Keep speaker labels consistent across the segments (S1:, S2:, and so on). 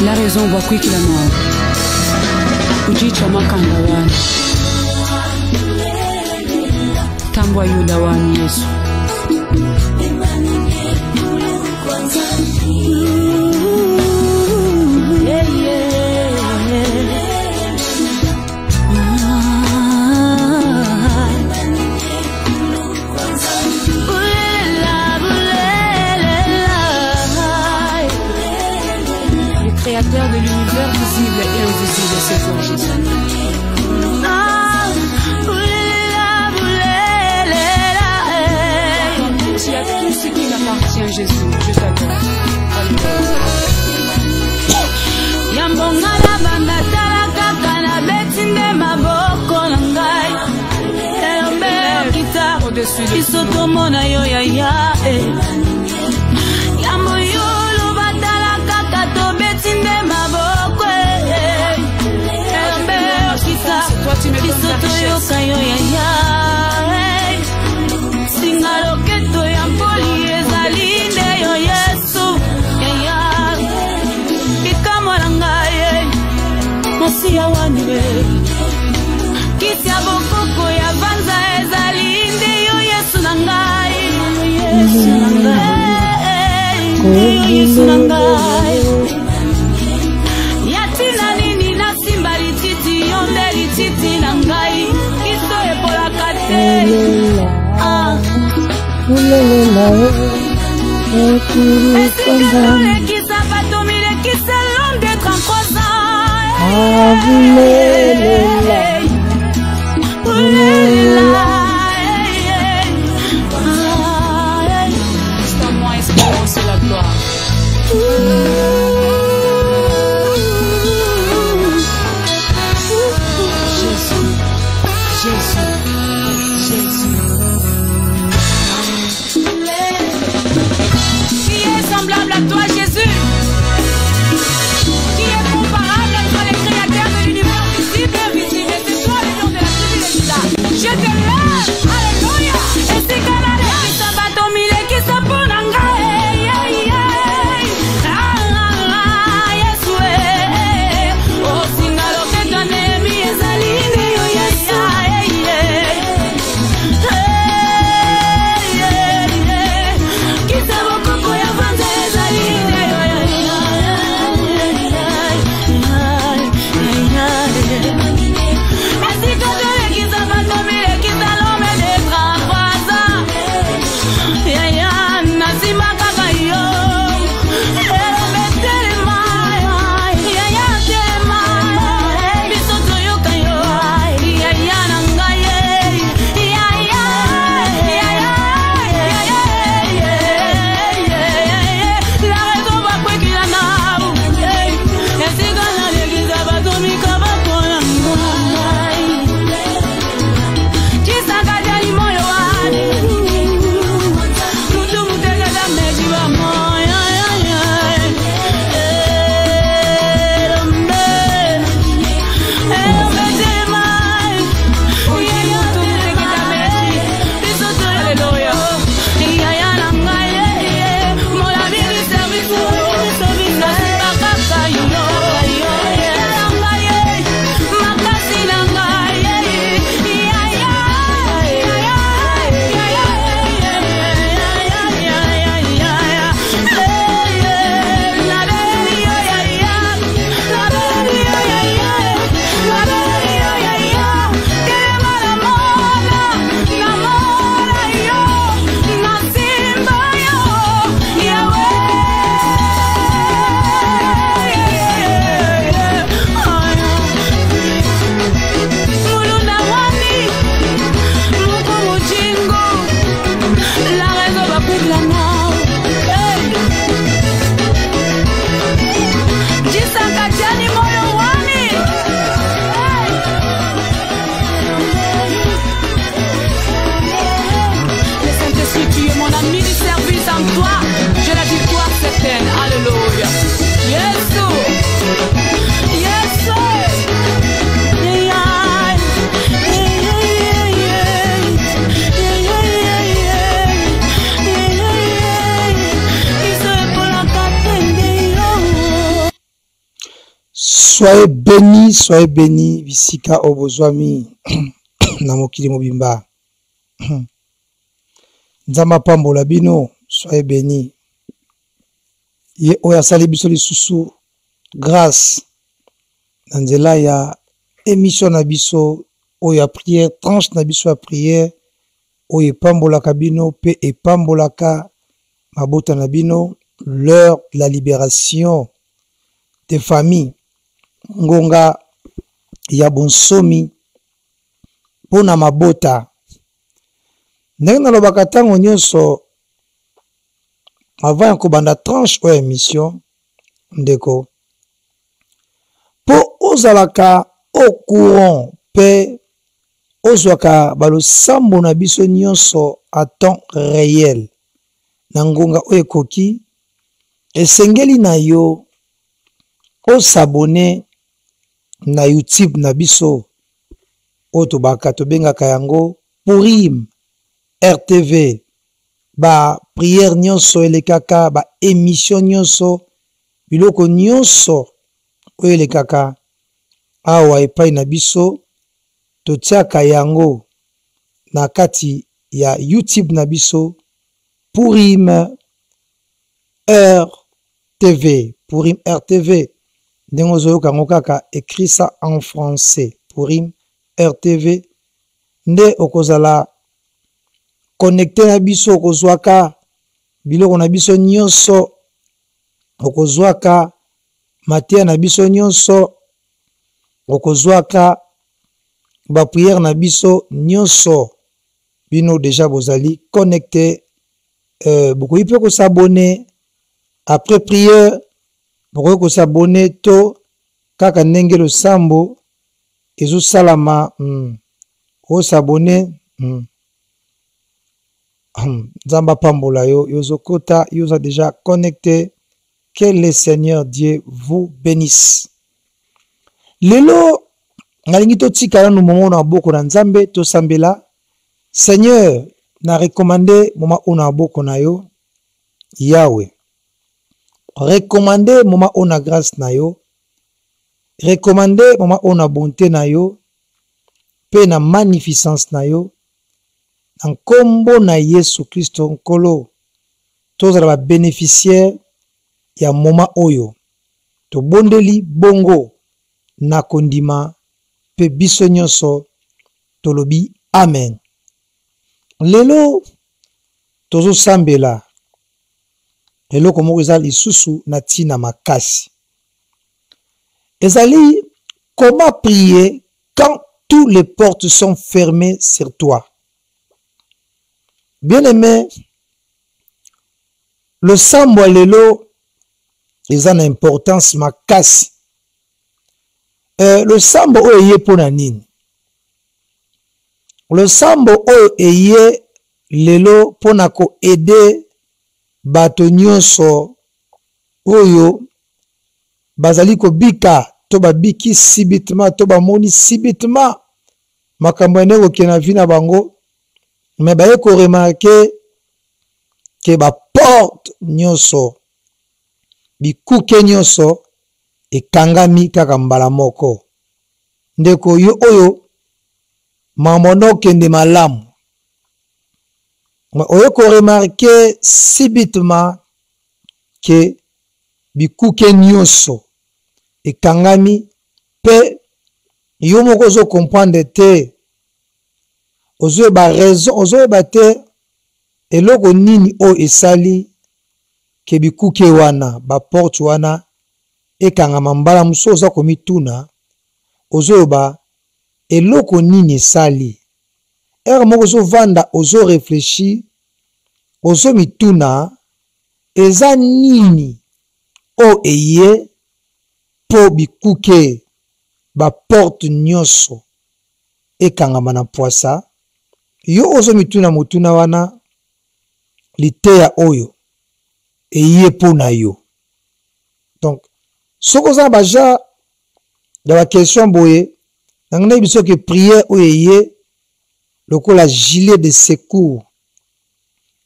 S1: La raison va kwikila mwa ujicha makanda wani tambwa yuda wani Yesu
S2: Créateur de l'univers visible et invisible, c'est toi Jésus. Tu as tout ce qui m'appartient Jésus, je t'adore. Yambongala bangatala kakana betinde maboko nangai. Elombe kita au-dessus de isotomona yo ya ya. Yamboyolo batala kakato betinde maboko. Elombe kita isotoyoka yo ya ya. Singaloketo ya mpoli ezalinde yo Yesu ya ya. Bikamwalangaye Masiya waniwe kiti ya bokoko ya vanza ezalinde yo Yesu nangai. Yesu nangai Yesu nangai. Yatina nini na simba lititi yonde lititi nangai. Kiso epola kate semblable à toi Jésus, qui est comparable à toi, le créateur de l'univers visible et invisible.
S3: soyez bénis, Visika Obozwami, Namokili Mobimba. Nzamba Pambola Bino, soyez bénis. Ye Oya Salibiso Lisusu, grâce. Nanzela ya émission Nabiso, Oya prière, tranche Nabiso à prière, Oye Pambola Kabino, Pe et Pambolaka, Mabota Nabino, l'heure de la libération des familles. Ngonga ya bonsomi pona mabota ndenge nalobaka ntango nyonso avant ko banda tranche o émission ndeko po ozalaka au courant pe ozwaka balosambo na biso nyonso à temps réel na ngonga o ekoki esengeli na yo o s'abonner na YouTube na biso oto baka to bengaka yango Purim RTV ba prière nyonso elekaka ba émission nyonso biloko nyonso o elekaka awa epai na biso to tiaka yango na kati ya YouTube na biso Purim RTV Purim RTV. Ndengozo kango kaka écrit ça en français. Purim RTV. Nde okozala connecté na biso okozwaka biloko na biso nyonso okozwaka matia na biso nyonso okozwaka ba prière na biso nyonso bino déjà bozali connecté beaucoup peut ko s'abonner après prière. Pourquoi s'abonner to kaka ndenge lo sambo ezo salama ko s'abonner Nzamba Pambola yo yozokota yoza déjà connecté. Que le Seigneur Dieu vous bénisse. Lelo ngalingi to tikala no mongo na boko na Nzambe to sambela Seigneur na recommandé moma ona boko na yo Yahweh. Recommander moment on a grâce na yo, recommander moment on a bonté na yo, pe na magnificence na yo, en combo na Yesu Christo nkolo, tous les bénéficiaires ya moment oyo, to bondeli bongo na kondima pe biso nyonso to lobi amen. Lelo tozo sambela. Eloko moko ezali lisusu na tina makasi. Ezali comment prier quand toutes les portes sont fermées sur toi. Bien-aimé, le sambo lelo eza na importance makasi. Le sambo oyo eye pona nini? Le sambo oyo eye lelo pona ko aider bato nyonso oyo bazali ko bika to babiki subitement to bamoni subitement makambo ene ko kena vina bango mais baye ko remarquer que ba porte nyonso bikuke nyonso ekangami kaka mbala moko ndeko yo oyo mamono kende malamu. Oyo ko remarquer subitement que bikuke nyonso ekangami pe yo moko zo comprendre te ozo ba raison ozo ba te eloko nini o esali ke bikuke wana ba porte wana ekangama mbala muso oza komituna ozo ba eloko nini esali. Er moko zo vanda ozo réfléchir ozo mituna eza nini o eye po bikuke ba porte nyonso ekangama na poisa yo ozo mituna mutuna wana liteya oyo eye po na yo. Donc soko za baja de la question boye nangana biso ke prière oyo eye lokola gilet de secours,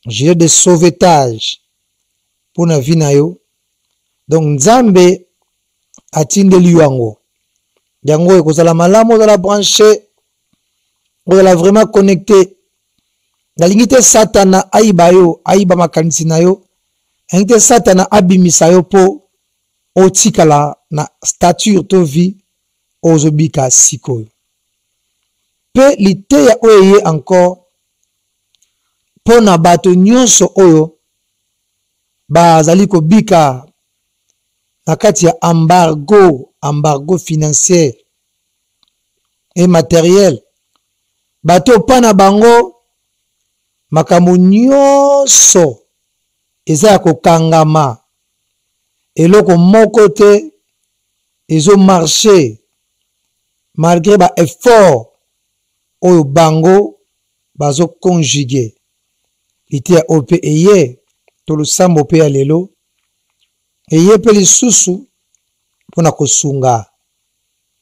S3: gilet de sauvetage pour na vie na yo. Donc Nzambe atindeli yango yango ekozala malamu ozala branché ozala vraiment connecté nalingi te satana ayiba yo ayiba makanisi na yo nalingi te satana abimisa yo mpo otikala na stature to vie ozobika sikoyo mpe liteya oyo ye encore mpo na bato nyonso oyo bazali kobika na kati ya embargo financier et matériel bato pana bango makambo nyonso eza ya kokangama eloko moko te ezomarche malgré ba effort oyo bango bazoconjugue liteya oyo mpe eye to losambo mpe ya lelo eye mpe lisusu mpona kosunga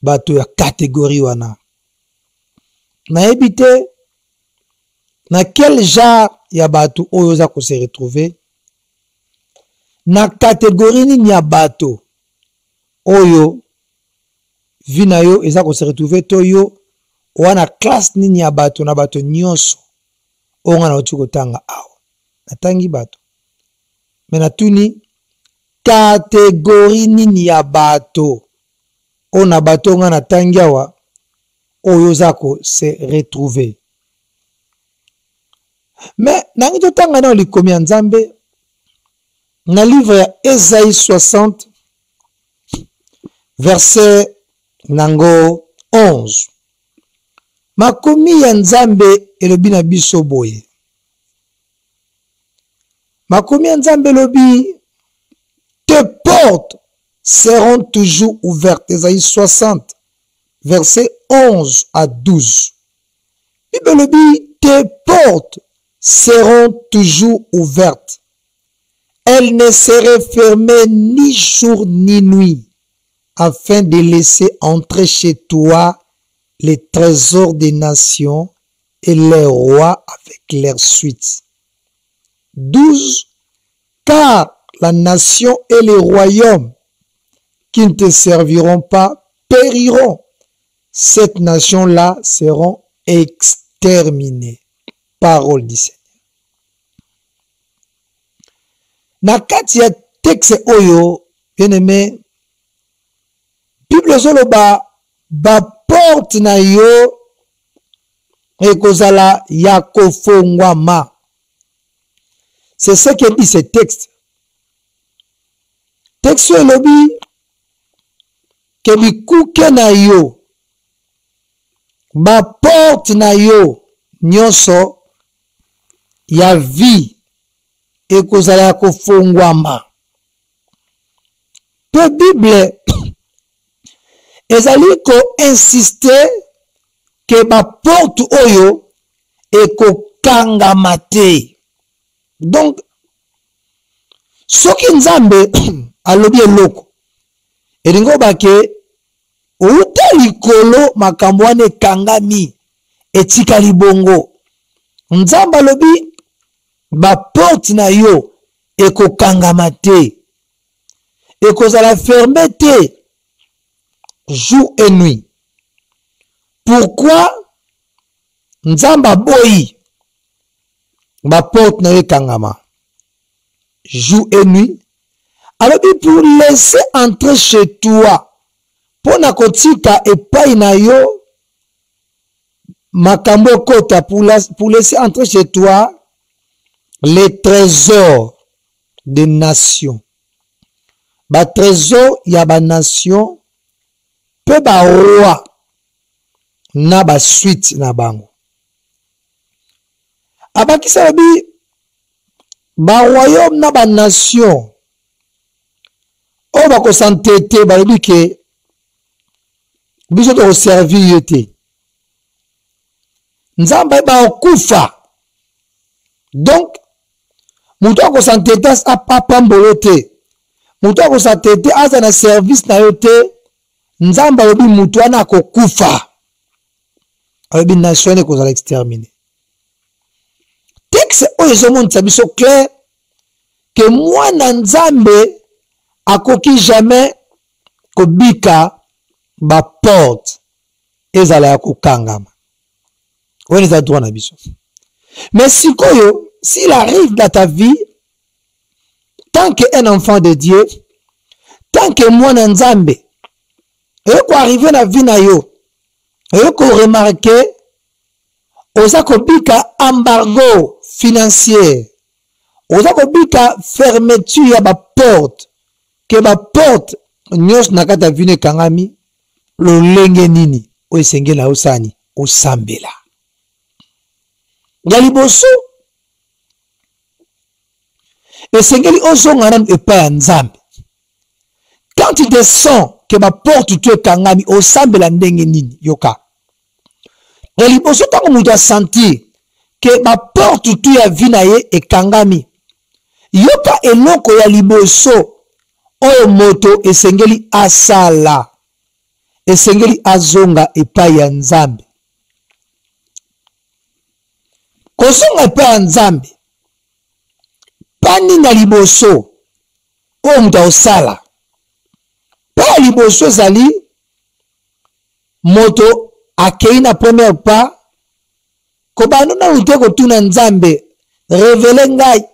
S3: bato ya kategori wana nayebi te na quel genre ya bato oyo oza kose retrouver na kategori nini ya bato oyo vi na yo eza kose retrouver to yo wana classe nini ya bato na bato nyonso oyo nga na oti kotanga awa natangi bato me natuni kategori nini ya bato oyo na bato nga natangi awa oyo oza kose retrouver me nangi totanga na likomi ya nzambe na livre ya Esaïe 60 verset nango 11 makomi ya nzambe elobi na biso boye makomi ya nzambe elobi tes portes seront toujours ouvertes. Esaïe 60 verset 11 à 12 Bible elobi tes portes seront toujours ouvertes. Elles ne seraient fermées ni jour ni nuit, afin de laisser entrer chez toi les trésors des nations et les rois avec leurs suites. 12. Car la nation et les royaumes qui ne te serviront pas périront. Cette nation-là seront exterminées. Parole du Seigneur. Na kati ya texte oyo, bien aimé, Bible zoloba ba porte na yo ekozala ya kofongwama. C'est ce que dit ce texte. Texte elobi ke bikuke na yo ba porte na yo nyonso ya vie ekozala ya kofongwama. Pe Bible ezali ko insister ke ba porte oyo ekokangama te. Donc soki nzambe alobi eloko elingo bake outa likolo makambo wana ekangami etikali bongo. Nzambe alobi ba porte na yo ekokangama te, ekozala fermé te jour et nuit. Pourquoi Nzambe aboyi ba porte na yo ekangama jour et nuit? Alobi pour laisser entrer chez toi, pona kotika epai na yo makambo kota, pour laisser entrer chez toi les trésors des nations. Ba trésor ya ba nation pe ba roi na ba suite na bango. Abakisa lobi ba royaume na ba nation o ba ko santete ba lobi ke biso to servir yote. Nzamba ba okufa. Donc mutu ako santete a papa mbolo te. Mutu ako santete aza na service na yo te. Nzamba lobi mutu ana akokufa. Alobi nation ekozala exterminer. Texte oyo ezomonisa biso clair que mwana nzambe akoki jamais kobika ba porte ezala ya kokangama. On est à droit na biso. Mais si koyo, s'il arrive dans ta vie, tant qu'un enfant de Dieu, tant que moi Nzambe, et qu'on arrive dans la vie na yo, et qu'on remarque, oza kobika embargo financier, oza kobika fermeture ya ba porte, que ba porte nyos nakata vine kangami, lo lenge nini, o esenge na osani, o sambela. Yaliboso, esengeli ozonga nan epa ya Nzambe. Quand tu descends que ma porte tu kangami au sambela ndenge nini yoka. Yaliboso tango mutu sentir que ma porte tu ya vinaye e kangami. Yoka eloko ya liboso oyo moto esengeli asala. Esengeli azonga epa ya Nzambe. Kozonga epa ya Nzambe. Pani na liboso oyo mutu osala. Pa liboso zali moto akei na première pas ko bano na ute ko tuna Nzambe révéler ngai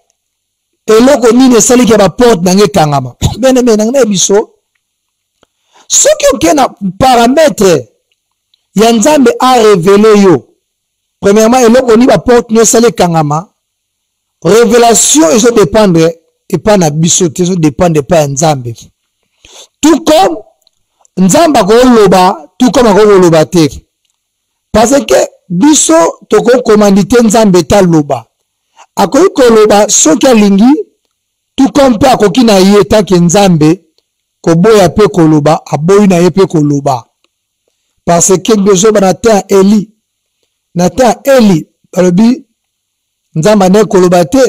S3: eloko nini esali ke ba porte na nge kangama. Bene na biso soki okena paramètre ya Nzambe a révéler yo. Premièrement eloko ni ba porte no esali kangama. Révélation eso dépendre et pas na biso te, eso dépendre pas ya Nzambe. Tout comme Nzamba koloba, tout comme akoloba te. Parce que biso toko commandité Nzambe ta loba. Akoyi koloba soki alingi, tout comme pe akoki na ye ta ke Nzambe koboya pe koloba, aboyi na ye pe koloba. Parce que beso banata Eli. Nata Eli balobi Nzamba ne koloba te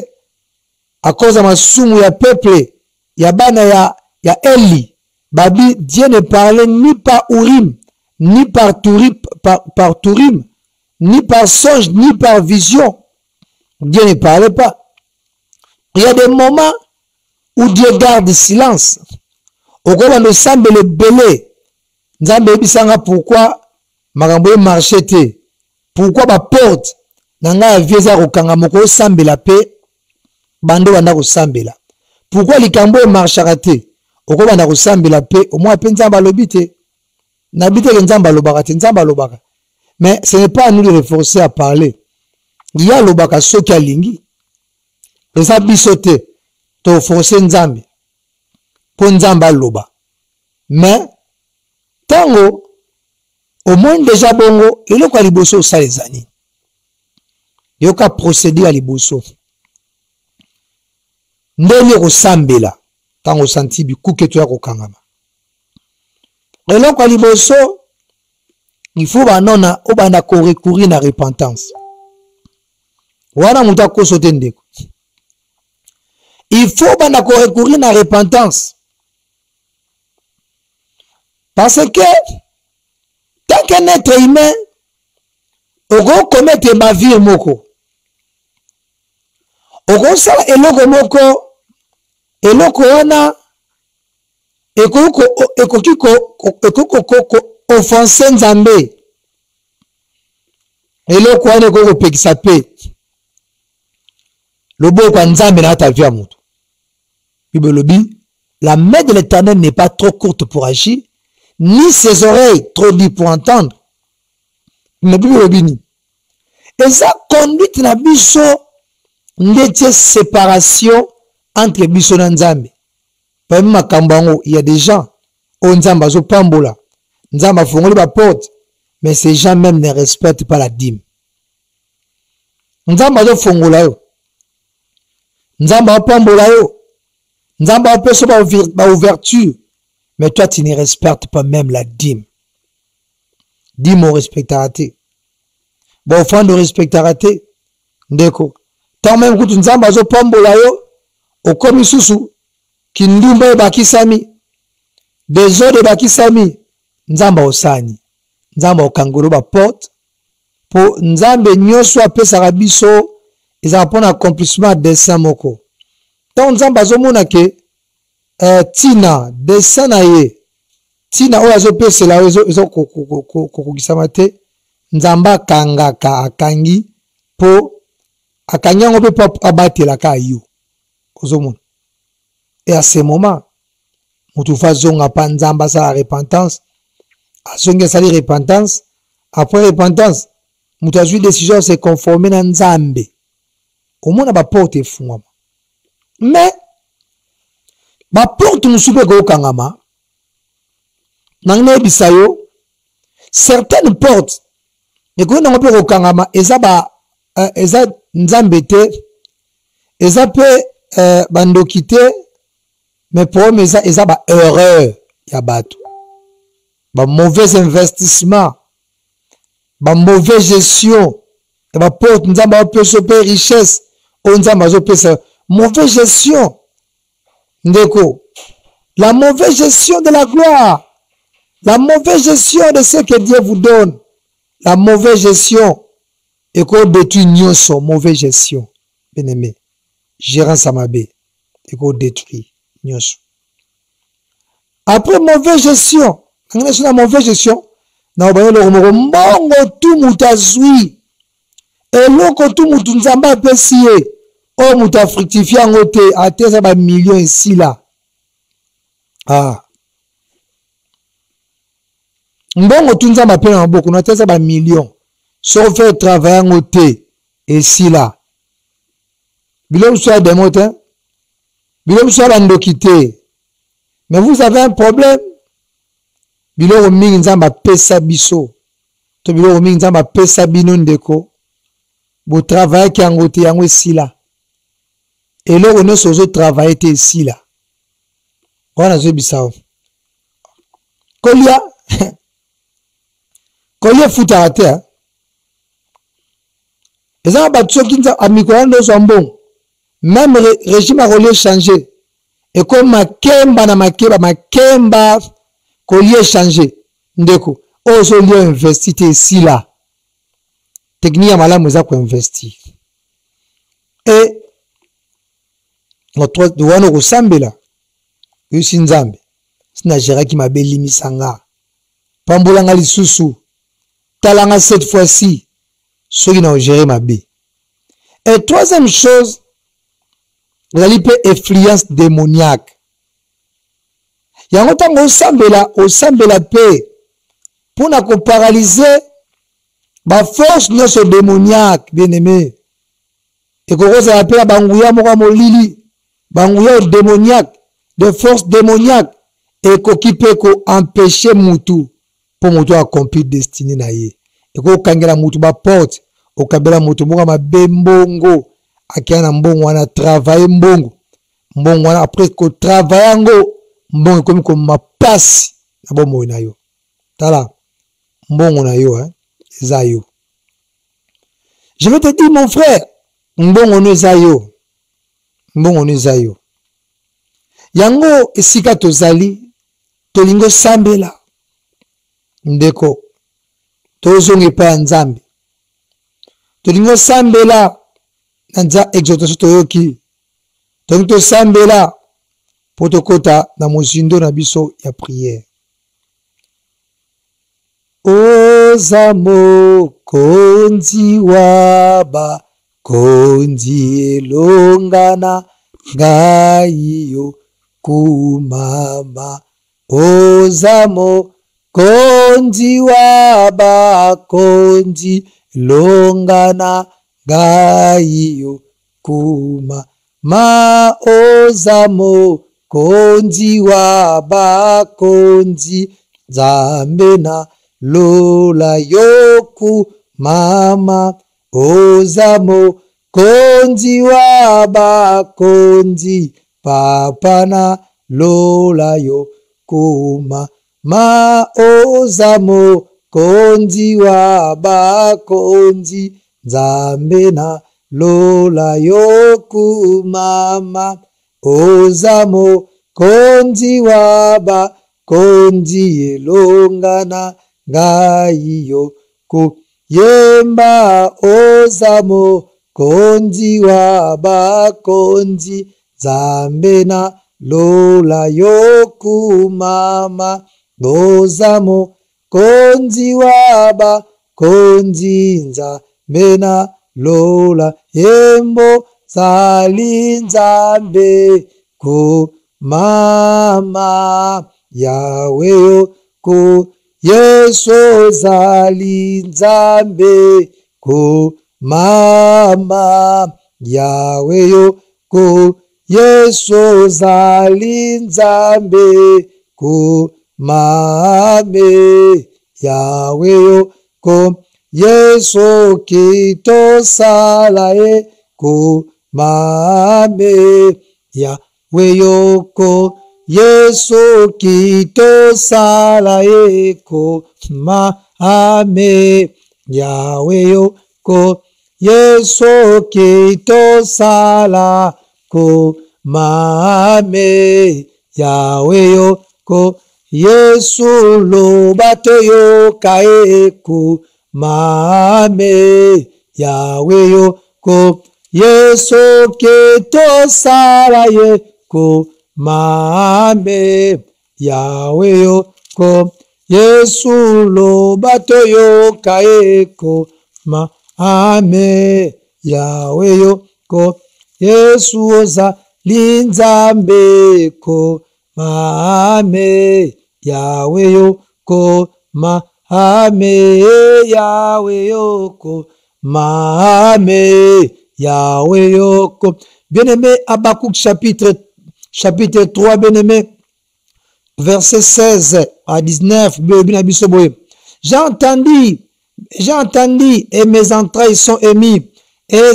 S3: à cause de ma sumu ya peuple ya bana ya Eli. Babi, Dieu ne parlait ni par Urim, ni par Turim, ni par songe, ni par vision. Dieu ne parlait pas. Il y a des moments où Dieu garde silence. Au moment de semble le belé. Nzambe bisanga pourquoi makambo marché. Pourquoi ma porte nanga vieza kokanga moko sambe la paix bando banda ko sambela. Pourquoi likambo marchara Oko banda ko sambela paix au moins pe Nzamba lobite. Nabite ke Nzamba lobaka te Nzamba lobaka. Mais ce n'est pas à nous de reforcer à parler. Il y a lobaka soki alingi. Et ça bisote to forcer Nzambe. Pour Nzamba loba. Mais tango au moins déjà bongo eloko ya liboso osala ezani. Yoka procéder à liboso. Ndenge kosambela tango santi bikuke to ya kokangama. Eloko ya liboso il faut banona obanda ko recourir na repentance. Wana muta ko sote ndeko. Il faut banda ko recourir na repentance. Parce que tant qu'un être humain oko commettre ma vie moko. Oko sala eloko moko eloko wana ekoko offenser Nzambe. Eloko wana ekoko pekisa pe. Lobo kwa Nzambe na ta vie à mutu. Bible lobi, la main de l'Éternel n'est pas trop courte pour agir, ni ses oreilles trop libres pour entendre. Mais Bible lobi ni. Et ça conduite na biso ndete séparation entre biso na Nzambe. Parmi makambango, il y a des gens au Nzamba zo pambola. Nzamba fongoli ba porte, mais ces gens même ne respectent pas la dîme. Nzamba zo fongola yo. Nzamba pambola yo. Nzamba peso ba ouverture, mais toi tu ne respectes pas même la dîme. Dîme on respectera te. Bon offrande respectera te. Ndeko. Tant même que Nzamba zo pambola yo, okomi susu kindumba bakisami. Des eaux de bakisami. Nzamba osani. Nzamba okangolo ba porte. Po Nzambe nyoso apesa biso ezala pona accomplissement dessin moko. Tant Nzamba zo mona ke tina dessin na ye tina oyo azopesela ezokokokisama te nzambe akangaka akangi po akangi yango mpe po abatelaka yo ozomona. Et à ce moment mutu fa zonga pa nzambe asala repentance azongi asali repentance après repentance mutu azwi décision se conformer na nzambe omona baporte efungwama mais baporte mosusu mpe ekokangama nangi nayebisa yo certaines portes ekoki nango mpe kokangama eza nzambe te eza mpe bandoki te mais problème eza ba erreur ya bato ba mauvais investissement ba mauvaise gestion et ba porte nzambe apesa mpe richesse oyo nzambe azopesa mauvaise gestion ndeko la mauvaise gestion de la gloire, la mauvaise gestion de ce que Dieu vous donne, la mauvaise gestion et qu'on détruit nyonso mauvaise gestion bien aimé gérant Samabé et qu'on détruit nyonso. Après mauvaise gestion, quand on est sur la mauvaise gestion, na obaye le mbongo tout mutazui et loko tout mutu nzamba apesiye o muta fructifier ngote ateza ba millions ici là. Ah. Mbongo tout nzamba pe na boko na ateza ba millions. Sauf faire travailler ngote ici là. Bilom soit des mots hein. Bilom soit bandokité. Mais vous avez un problème. Biloko mingi nzamba pesa biso. To biloko mingi nzamba pesa bino ndeko. Bo travailler ki angote yango ici là. Et là on est sur travailler ici là. On a zo bisao. Kolia. Kolia futa ate. Et ça ba tso kinza amiko ndo so mbon. Même régime a relé changer. Et comme makemba na makemba collier changé ndeko ozo lieu investi ici là technique ya malamu za ko investir et notre douane ko sambela yusi nzambe sina gera ki mabeli misanga pambolanga lisusu talanga cette fois-ci soki na gérer mabe. Et troisième chose, la influence démoniaque. Yango tango osambela pe pour na ko paralyser ba force nyonso démoniaque bien aimé. Et ko ça appelle banguya moko molili, banguya démoniaque, de force démoniaque et ko kipe ko empêcher mutu pour mutu accomplir destinée na ye. Et ko kangela mutu ba porte, o kabela mutu moko ma bembongo, akiana mbongo wana travailler mbongo. Mbongo wana après ko travailler ngo mbongo comme ko mapasi na bomo na yo. Tala mbongo na yo hein, eza yo. Je vais te dire mon frère, mbongo no eza yo. Mbongo no eza yo. Yango esika tozali tolingo sambela ndeko tozonge pa nzambe tolingo sambela nza exhortation toyoki tolingo sambela potokota na mozindo na biso ya prière. Ozamo konzi waba konzi elongana ngaiyo kumama. Ozamo konzi waba konzi elongana ngaiyo kumama. Ozamo konzi waba konzi nzambe na lola yoku mama. Ozamo konzi waba konzi papa na lola yoku mama. Ozamo konzi waba konzi nzambe na lola yoku mama. Ozamo konzi waba konzi elongana ngai yoku yemba. Ozamo konzi waba konzi nzambe na lola yoku mama. dozamo konzi waba konzinza mena lola yembo salinzambe ko mama yaweyo ko yeso zalinzambe ko mama yaweyo ko yeso zalinzambe ko mame yaweyo ko yeso kitosalae ko mame yaweyo ko yeso kitosalae ko mame yaweyo ko yeso kitosala ko mame yaweyo ko yesu lobato yo kae ko mame yaweyo ko yesu kitosala ye ko mame yaweyo ko yesu lobato yo kae ko mame yaweyo ko yesu oza linzambe ko mame yaweyo ko mame yaweyo ko mame yaweyo ko. Bien-aimé, Habakkuk chapitre 3, bien-aimé, verset 16 à 19. J'ai entendu et mes entrailles sont émises, et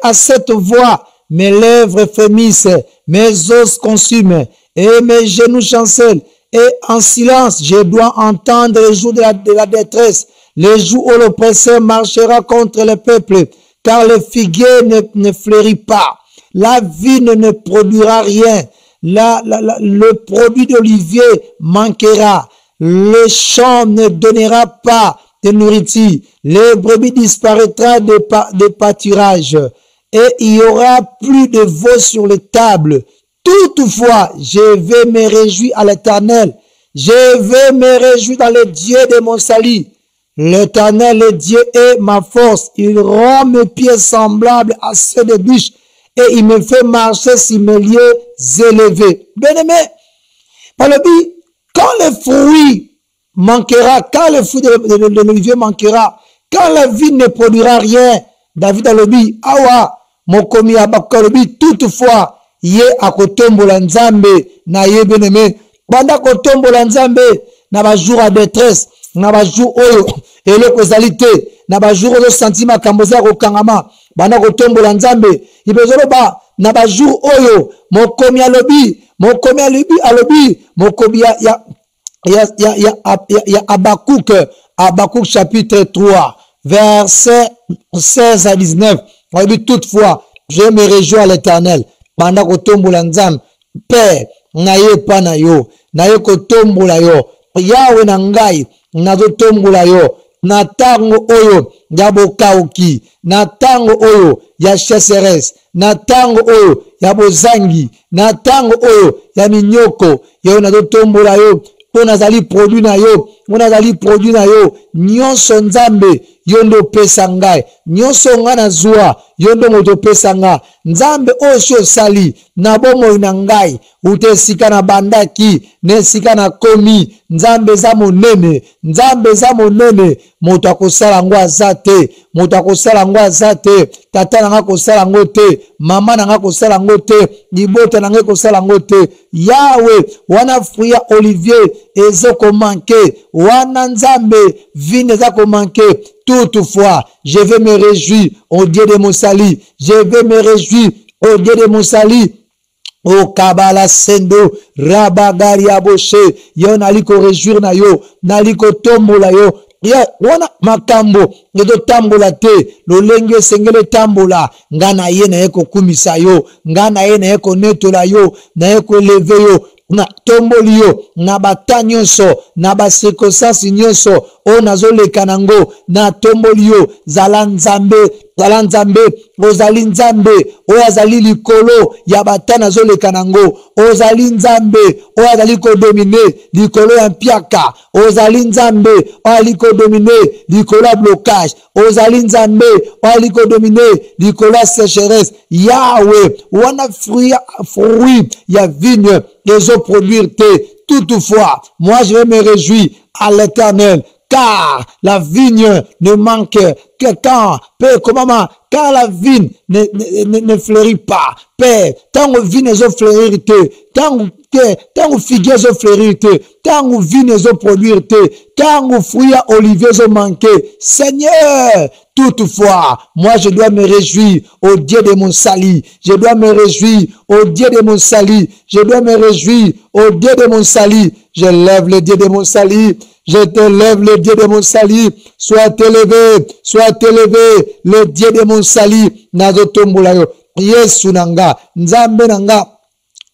S3: à cette voix mes lèvres frémissent, mes os consument, et mes genoux chancellent, et en silence je dois entendre les jours de la détresse, les jours où l'oppresseur marchera contre le peuple, car le figuier ne fleurit pas, la vigne ne produira rien, le produit d'olivier manquera, le champ ne donnera pas de nourriture, les brebis disparaîtra de pâturage, et il y aura plus de veau sur les tables. Toutefois, je vais me réjouir à l'Éternel, je vais me réjouir dans le Dieu de mon salut. L'Éternel, le Dieu, est ma force, il rend mes pieds semblables à ceux des biches, et il me fait marcher sur mes lieux élevés. Bien-aimé, par le but, quand le fruit manquera, quand le fruit de l'olivier manquera, quand la vie ne produira rien, David a le dit, awa, mokomi abaka le dit, toutefois, ye akotombola nzambe, na ye bien-aimé, banda kotombola nzambe, na ba jour à détresse, na ba jour oyo, eloko ezalité, na ba jour oyo sentiment kamboza kokangama, banda kotombola nzambe, ibezolo ba, na ba jour oyo, mokomi alobi, mokomi ya Habakkuk chapitre 3, verset 16 à 19. On dit toutefois, je me réjouis à l'Éternel. Pendant que tombola nzambe, Père, naye pa na yo, naye ko tombola yo, Yahweh na ngai, nazo tombola yo, na tango oyo, ya bokauki, na tango oyo, ya chasseresse, na tango oyo, ya bozangi, na tango oyo, ya minyoko, yo nazo tombola yo, po nazali produit na yo, nyonso nzambe, yondo pesa ngai, nyonso nga na zwa, yondo moto pesa nga, nzambe osho sali, na bomo na ngai, ute sika na bandaki, ne sika na komi, nzambe za monene, moto akosala ngo azate, tata nanga kosala ngo te, mama nanga kosala ngo te, libota nanga kosala ngo te, Yahweh, wana fruit olivier, ezoko manke, wana nzambe, vine ezako manke, toutefois, je vais me réjouir au Dieu de mon salut, O kabala sendo rabagari aboshe yo naliko réjouir na yo naliko tombola yo ya wana makambo ngedo tambola te lolenge sengele tambola ngana ye na eko kumisa yo ngana ye na eko netola yo na eko leve yo na tomboli yo na batanyonso na basekosasi nyonso o nazoleka nango na tomboli yo zala nzambe ozala nzambe ozali nzambe oyo azali likolo ya batana zoleka nango ozali nzambe oyo azali kodomine likolo ya mpiaka ozali nzambe oyo ali kodomine likolo ya blocage ozali nzambe oyo ali kodomine likolo ya sécheresse Yahweh wana fruit ya vigne ezoproduire te. Toutefois moi je vais me réjouir à l'Éternel car la vigne ne manque que car la vigne ne fleurit pas. Père, tant que vigne ne fleurit tant que figuier ne fleurit tant que vigne ne produire tant que fruits oliviers ne manquent. Seigneur, toutefois, moi je dois me réjouir au Dieu de mon salut. Je dois me réjouir au Dieu de mon salut. Je dois me réjouir au Dieu de mon salut. Je lève le Dieu de mon salut. Je te lève le Dieu de mon salut. Sois élevé, le Dieu de mon salut. Nazotombola yo. Yesu nanga, nzambe nanga.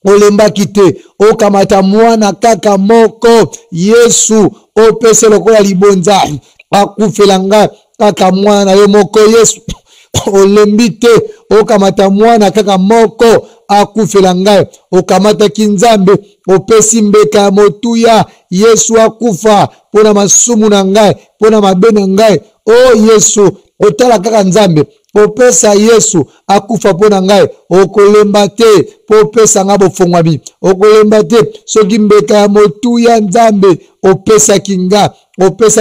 S3: Olemba kite, okamata mwana kaka moko. Yesu, opese lokola libonza. Akufelanga kaka mwana yo moko Yesu. Olembite, okamata mwana kaka moko. Akufela ngai okamata kinzambe opesi mbeka motuya Yesu akufa pona masumu na ngai pona mabe na ngai o Yesu otala kaka nzambe opesa Yesu akufa pona ngai okolemba te popesa nga bofongwami okolemba te soki mbeka motuya nzambe opesa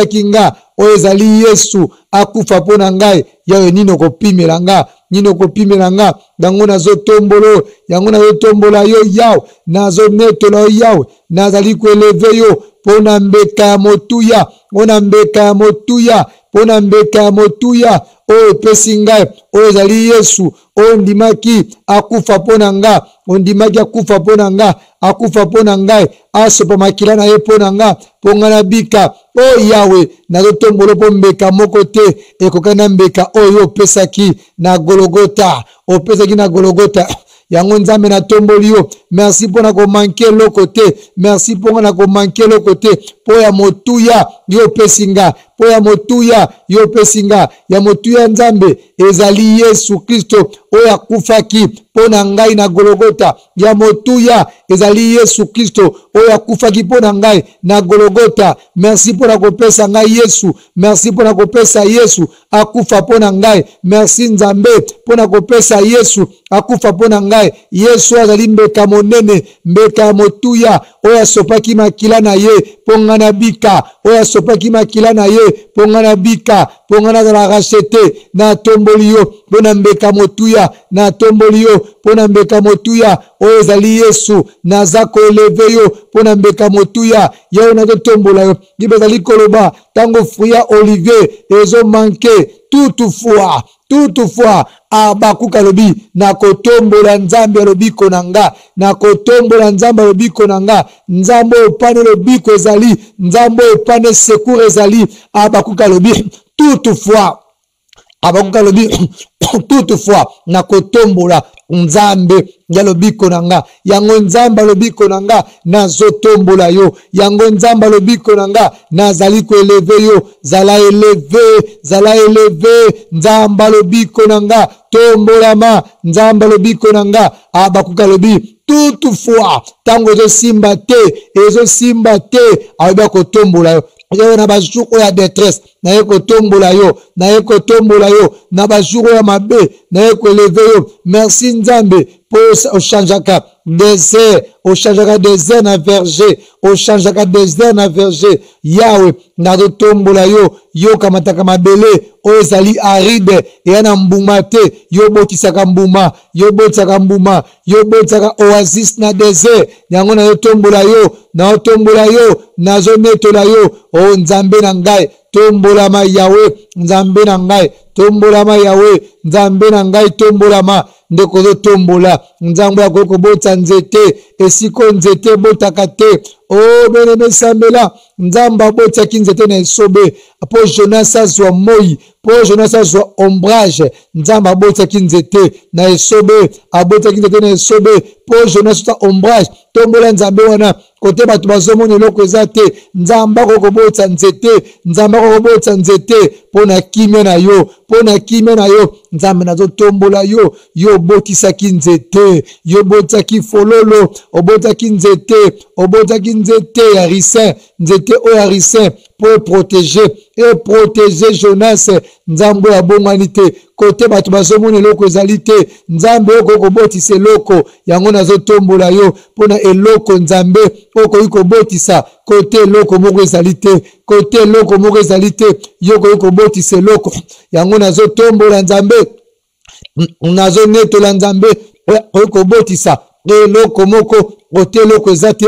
S3: kinga o ezali Yesu akufa pona ngai yawe nino kopimela nga nino kopimela nga dango nazo tombolo yango nazo tombola yo yawe nazo netola yo yawe nazali kueleve yo pona mbeka motuya pona mbeka motuya pona mbeka motuya o pesi ngai o ezali Yesu o ndimaki akufa pona nga ondimaki akufa pona nga akufa pona ngai asopa makila na ye pona nga ponga na bika o yawe nazo tombolo po mbeka moko te ekokana mbeka oyo opesaki na Golgotha opesaki na Golgotha yango nzambe na tomboli yo merci pona ko manquer le côté merci pona ko manquer le côté po ya motuya yo pesinga po ya motuya yo pesinga ya motuya nzambe ezali Yesu Kristo oyo akufaki pona ngai na Golgotha ya motuya ezali Yesu Kristo oyo akufaki pona ngai na Golgotha merci pona kopesa ngai Yesu merci pona kopesa Yesu akufa pona ngai merci nzambe pona kopesa Yesu akufa pona ngai Yesu azali mbeka monene mbeka motuya oyo asopaki makila na ye ponga na bika oyo asopaki makila na ye ponga na bika ponga na la rachete na tomboli yo pona mbeka motuya na tomboli yo pona mbeka motuya oyo ezali Yesu naza koeleve yo pona mbeka motuya yo na tombola yo libezali koloba tango fruit olivier ezo manquer toutefois abakuka lobi na kotombola nzambe lobiko nanga na kotombola nzambe lobiko nanga nzambe opane lobiko ezali nzambe opane secours ezali abakuka lobi toutefois na kotombola nzambe ya lobiko nanga yango nzamba lobiko nanga nazotombola yo yango nzamba lobiko nanga nazali koeleve yo zala eleve nzamba lobiko nanga tombolama nzamba lobiko nanga abakuka lobi toutefois tango ezosimba te ayoba kotombola yo yo na bajour oya détresse na ye kotombola yo na bajour oya mabe na ye koeleve yo merci nzambe po ochangeaka désert na verger ochangeaka désert na verger yawe nazotombola yo kamataka mabele oyo ezali aride eya na mbuma te yo botisaka mbuma yo botisaka oasis na désert yango nazotombola yo nazonetola yo o nzambe na ngai tombolama yawe nzambe na ngai tombolama yawe nzambe na ngai tombolama ndeko zo tombola nzambe ya koko bota nzete esiko nzete botaka te o bene sambela nzamba botaki nzete na esobe po Jonas azwa moi po Jonas azwa ombrage nzamba botaki nzete na esobe abotaki nzete na esobe po Jonas azwa ombrage tombola nzambe wana kote bato bazomona eloko eza te nzamba kokobotsa nzete pona kimia na yo pona kimia na yo nzambe nazo tombola yo yo botisaki nzete yo botisaki fololo obotaki nzete ya ricin nzete o ya ricin pour protéger et protéger Jonas nzambe ya bongwani te kote bato bazomona eloko ezali te nzambe oko botisa eloko yango nazo tombola yo pona eloko nzambe oko botisa kote eloko moko ezali te kote eloko moko ezali te yoko botisa eloko yango nazo tombola nzambe nazo netola nzambe oko botisa eloko moko kote eloko ezali te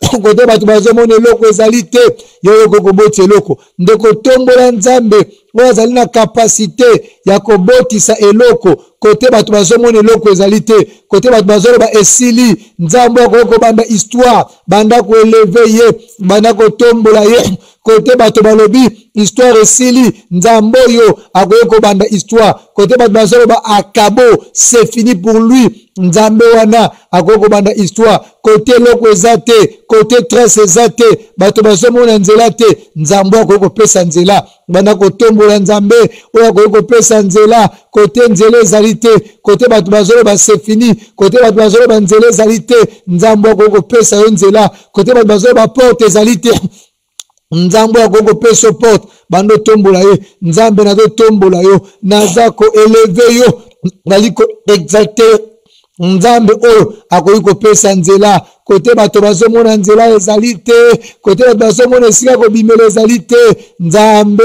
S3: kote bato bazomona eloko ezali te yo kobotisa eloko ndeko tombola nzambe oyo azali na kapasite ya kobotisa eloko kote bato bazomona eloko ezali te kote bato bazoloba esili nzambe akoki kobanda histoire banda koeleve ye banda kotombola ye kote bato balobi histoire esili nzambe oyo akoki kobanda histoire kote bato bazoloba akabo c'est fini pour lui nzambe wana akoki kobanda histoire kote eloko eza te kote trace eza te bato bazomona nzela te nzambe akoki kopesa nzela banda kotombola nzambe oyo akoki kopesa nzela kote nzela ezali te kote bato bazoloba c'est fini kote bato bazoloba nzela ezali te nzambe akoki kopesa yo nzela kote bato bazoloba porte ezali te nzambe akoki kopesa yo porte bando tombola ye nzambe nazo tombola yo naza koeleve yo nali koexalte nzambe oyo akoki kopesa nzela kote bato bazomona nzela ezali te kote bato bazomona esika kobimela ezali te nzambe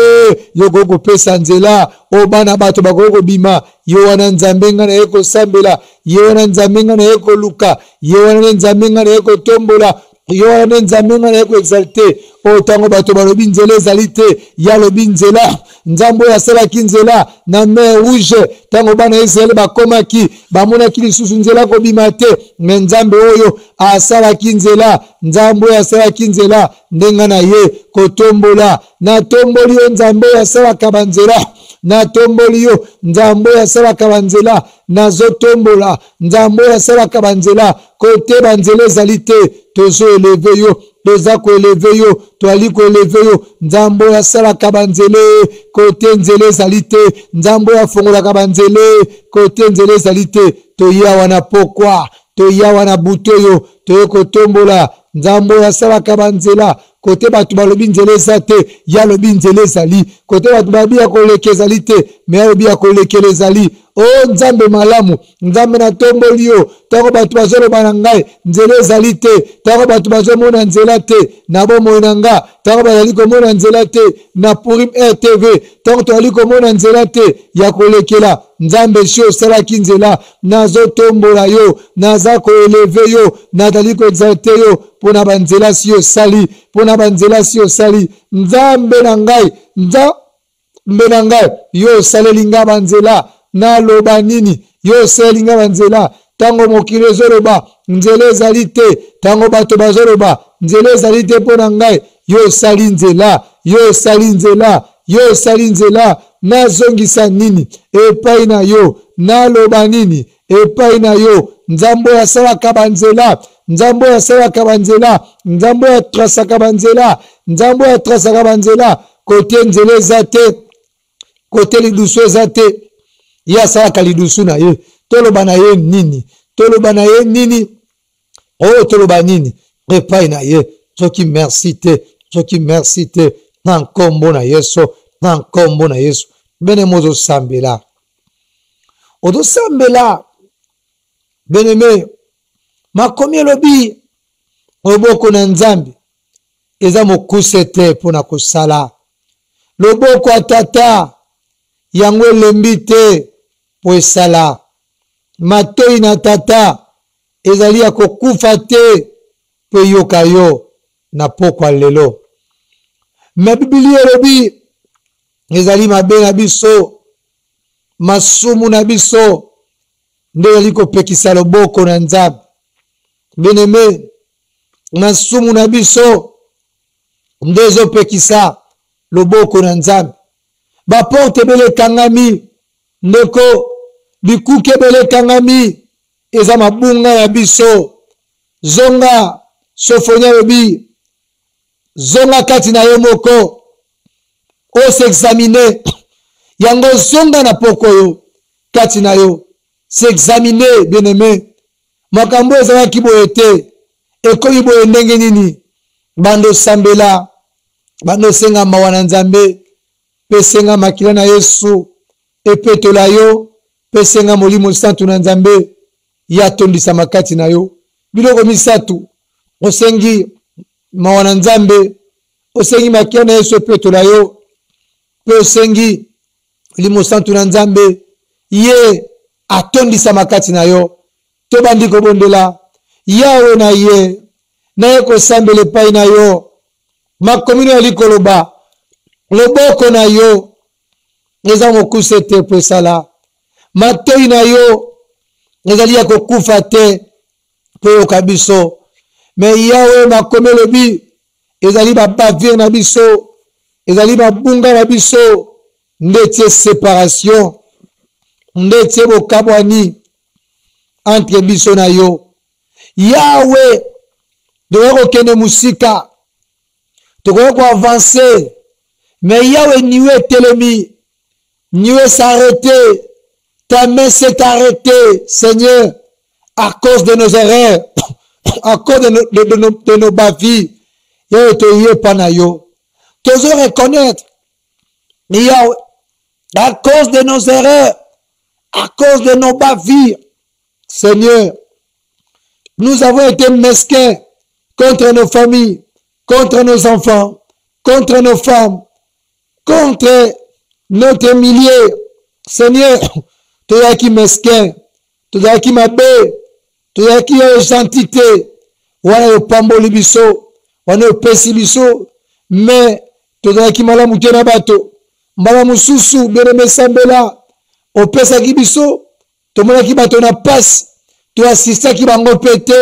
S3: yokoki kopesa nzela o bana bato bakoki kobima yo wana nzambe nga na ye kosambela ye wana nzambe nga na ye koluka ye wana nzambe nga na ye kotombola yo wana nzambe nga na ye koexalte o ntango bato balobi nzela ezali te yalobi nzela nzambe oyo asalaki nzela na mer rouge ntango bana ya Israele bakomaki bamonaki lisusu nzela kobima te me nzambe oyo asalaki nzela nzambe oyo asalaki nzela ndenga na ye kotombola natomboli yo nzambe oyo asalaka banzela natomboli yo nzambe oyo asalaka banzela nazotombola nzambe oyo asalaka banzela kote banzela ezali te tozoeleve yo toza koeleve yo toali koeleve yo nzambe oyo asalaka banzele kote nzela ezali te nzambe oyo afongolaka banzele kote nzela ezali te toya wana pokwa toya wana buto oyo toye kotombola nzambe oyo asalaka banzela kote bato balobi nzela eza te ya lobi nzela ezali kote bato balobi ya koleka ezali te me alobi ya kolekela ezali o nzambe malamu nzambe natomboli yo ntango bato bazoloba na ngai nzela ezali te ntango bato bazomona nzela te na bomoi na nga ntango bazali komona nzela te na Purim RTV ntango tozali komona nzela te ya kolekela nzambe si osalaki nzela nazotombola yo naza koeleve yo nazali koexalte yo mpona banzela si osali mpona banzela si osali nzambe na ngai yo osaleli nga banzela naloba nini yo osaleli nga banzela ntango mokili ezoloba nzela ezali te ntango bato bazoloba nzela ezali te mpona ngai yo osali nzela yo osali nzela yo osali nzela nazongisa nini epai na yo naloba nini epai na yo nzambe oyo asalaka banzela nzambe oyo asalaka banzela nzambe oyo atrasaka banzela nzambe oyo atrasaka banzela kote nzela eza te kote lidusu eza te ye asalaka lidusu na ye toloba na ye nini toloba na ye nini oyo toloba nini epai na ye soki merci te soki merci te na nkombo na Yesu na nkombo na Yesu bene mozosambela odosambela beneme makomi elobi loboko na nzambe eza mokuse te mpona kosala loboko ya tata yango elembi te po esala matoi na tata ezali ya kokufa te po eyoka yo na pokwa lelo me biblia elobi ezali mabe na biso masumu na biso nde ezali kopekisa loboko na nzambe beneme masumu na biso nde ezopekisa loboko na nzambe baporte ebele ekangami ndeko bikuke ebele ekangami eza mabunga ya biso zonga sofonia lobi zonga kati na yo moko ose examine yango zonga na poko yo kati na yo s'examiner bien aimé makambo ezalaki boye te ekomi boye ndenge nini bando sambela bando senga mawa na Nzambe pe senga makila na Yesu epetola yo pe senga molimo santu na Nzambe ya tondisa makati na yo biloko misatu osengi mawa na Nzambe osengi makila na Yesu epetola yo pe osengi molimo santu na Nzambe ye atondisa makati na yo to bandi kobondela yawe na ye naye kosambela epai na yo makomino ya likoloba loboko na yo eza mokuse te po esala matoi na yo ezali ya kokufa te po yoka biso me yawe makomi elobi ezali babavire na biso ezali babunga na biso nde tie séparation nde tie bokabwani entre biso na yo yawe tokoki kokende musika tokoki koavanse mais yawe niwe etelemi niwe s'arrêter ta main s'est arrêtée Seigneur à cause de nos erreurs à cause de nos bavilles yawe toye pa na yo tozo reconnaître yawe à cause de nos erreurs à cause de nos bavilles Seigneur nous avons été mesquins contre nos familles, contre nos enfants, contre nos femmes, contre notre milieu. Seigneur, tu es qui mesquin, tu es qui mabe, tu es qui gentillité, wana yo pamboli biso, wana yo pesi biso, mais tu es qui malamu tena bato, malamu susu, bien sambela, o pesa ki biso, to mona ki bato na passe, tu assista ki bango pété,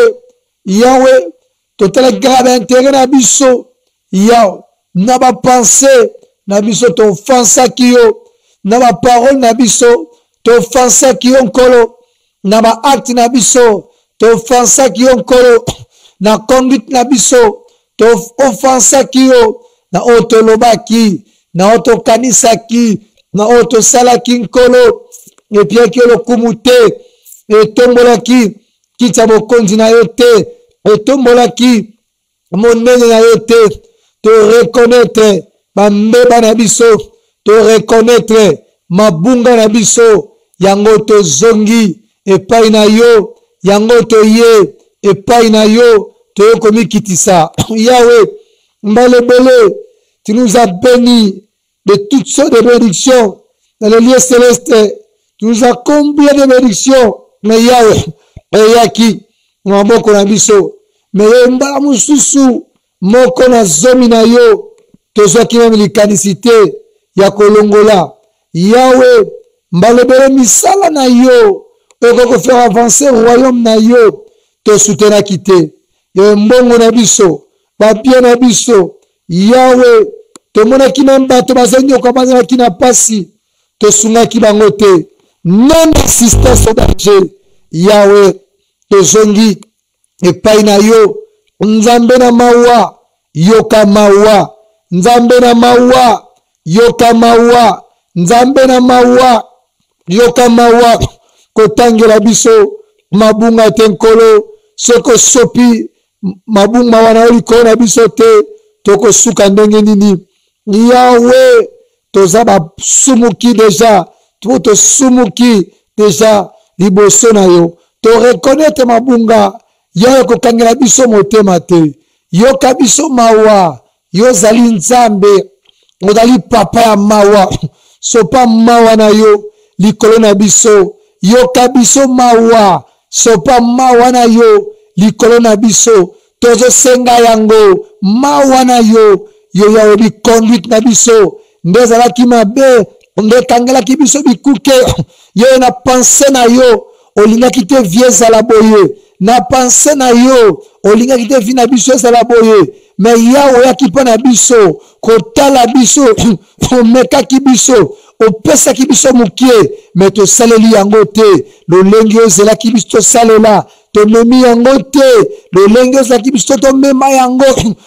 S3: Yahweh, totala grave intérêt na biso yaw na ba pensée na biso to offensa kiyo na ba parole na biso to offensa kiyo nkolo na ba acte na biso to offensa kiyo nkolo na conduite na biso to offensa kiyo na otolobaki na otokanisaki na otosalaki nkolo epiaki lokumute etombolaki kita bokonzi na yo te etombolaki monene na yo te te reconnaître bambeba na biso te reconnaître mabunga na biso yango tozongi epai na yo yango toye epai na yo toyokomi kitisa Yahweh mbalebele tu nous as bénis de toutes sortes de bénédictions dans le lieu céleste tu nous as comblé de bénédictions mais Yahweh eyaki maboko na biso mais mbala mususu moko na zomi na yo tozwaki meme likanisite ya kolongola Yahweh mbalebele misala na yo oko faire avancer royaume na yo tosoutenaki te yo mbongo na biso babie na biso Yahweh tomonaki meme bato bazonyoka bazalaki na pasi tosungaki bango te non assistance au danger Yahweh tozongi epai na yo Nzambe na mawa yoka mawa Nzambe na mawa yoka mawa Nzambe na mawa yoka mawa kotangela biso mabunga te nkolo soko sopi mabunga wana oliko na biso te tokosuka ndenge nini Yahweh toza basumuki deja tosumuki deja liboso na yo to reconnaître mabunga Yahweh kokangela biso motema te yoka biso mawa yo zali Nzambe ozali papa ya mawa sopa mawa na yo likolo na biso yoka biso mawa sopa mawa na yo likolo na biso tozo senga yango mawa na yo yo Yahweh bi conduite na biso ndezalaki mabe ndekangelaki biso bikuke yo na pensée na yo olingaki te vie ezala boye na pensée na yo olingaki te vie na biso ezala boye mais Yahweh oyaki mpo na biso kotala biso omekaki biso opesaki biso mokie mais tosaleli yango te lolenge ozelaki biso tosalela tomemi yango te lolenge ozalaki biso tomema yango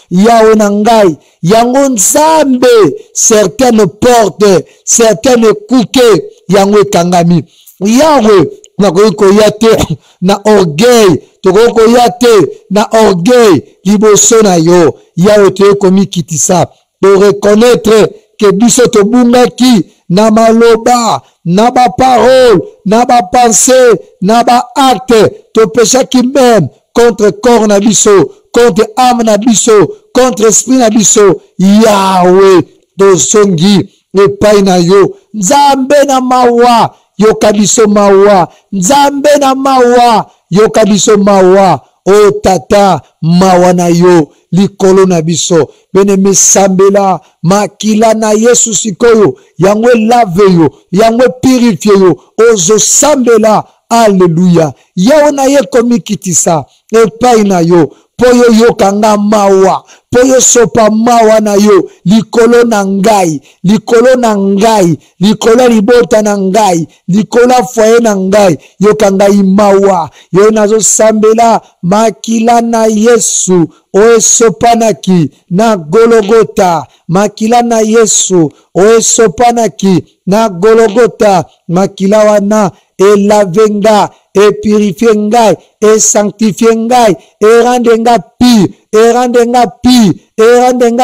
S3: yawe na ngai yango nzambe certaines portes certaines kuke yango ekangami yawe nakoki koya te na orgueil tokoki koya te na orgueil liboso na yo yawe toye komikitisa to reconnaître que biso tobungaki na maloba na ba parole na ba pensée na ba acte topeshaki même contre corps na biso contre âme na biso contre esprit na biso yawe tozongi epai na yo nzambe na mawa yoka biso mawa nzambe na mawa yoka biso mawa o tata mawa na yo likolo na biso bien-aimé sambela makila na Yesu sikoyo yango lave yo yango purifie yo ozo sambela alleluya yawe na ye komikitisa epai na yo po yo yokanga mawa po yo sopa mawa na yo likolo na ngai likolo libota na ngai likolo foye na ngai yokanga mawa yo nazo sambela makila na Yesu o sopanaki na Golgotha makila na Yesu o sopanaki na Golgotha makila wana elavenga e purifie ngai e sanctifie ngai e rende nga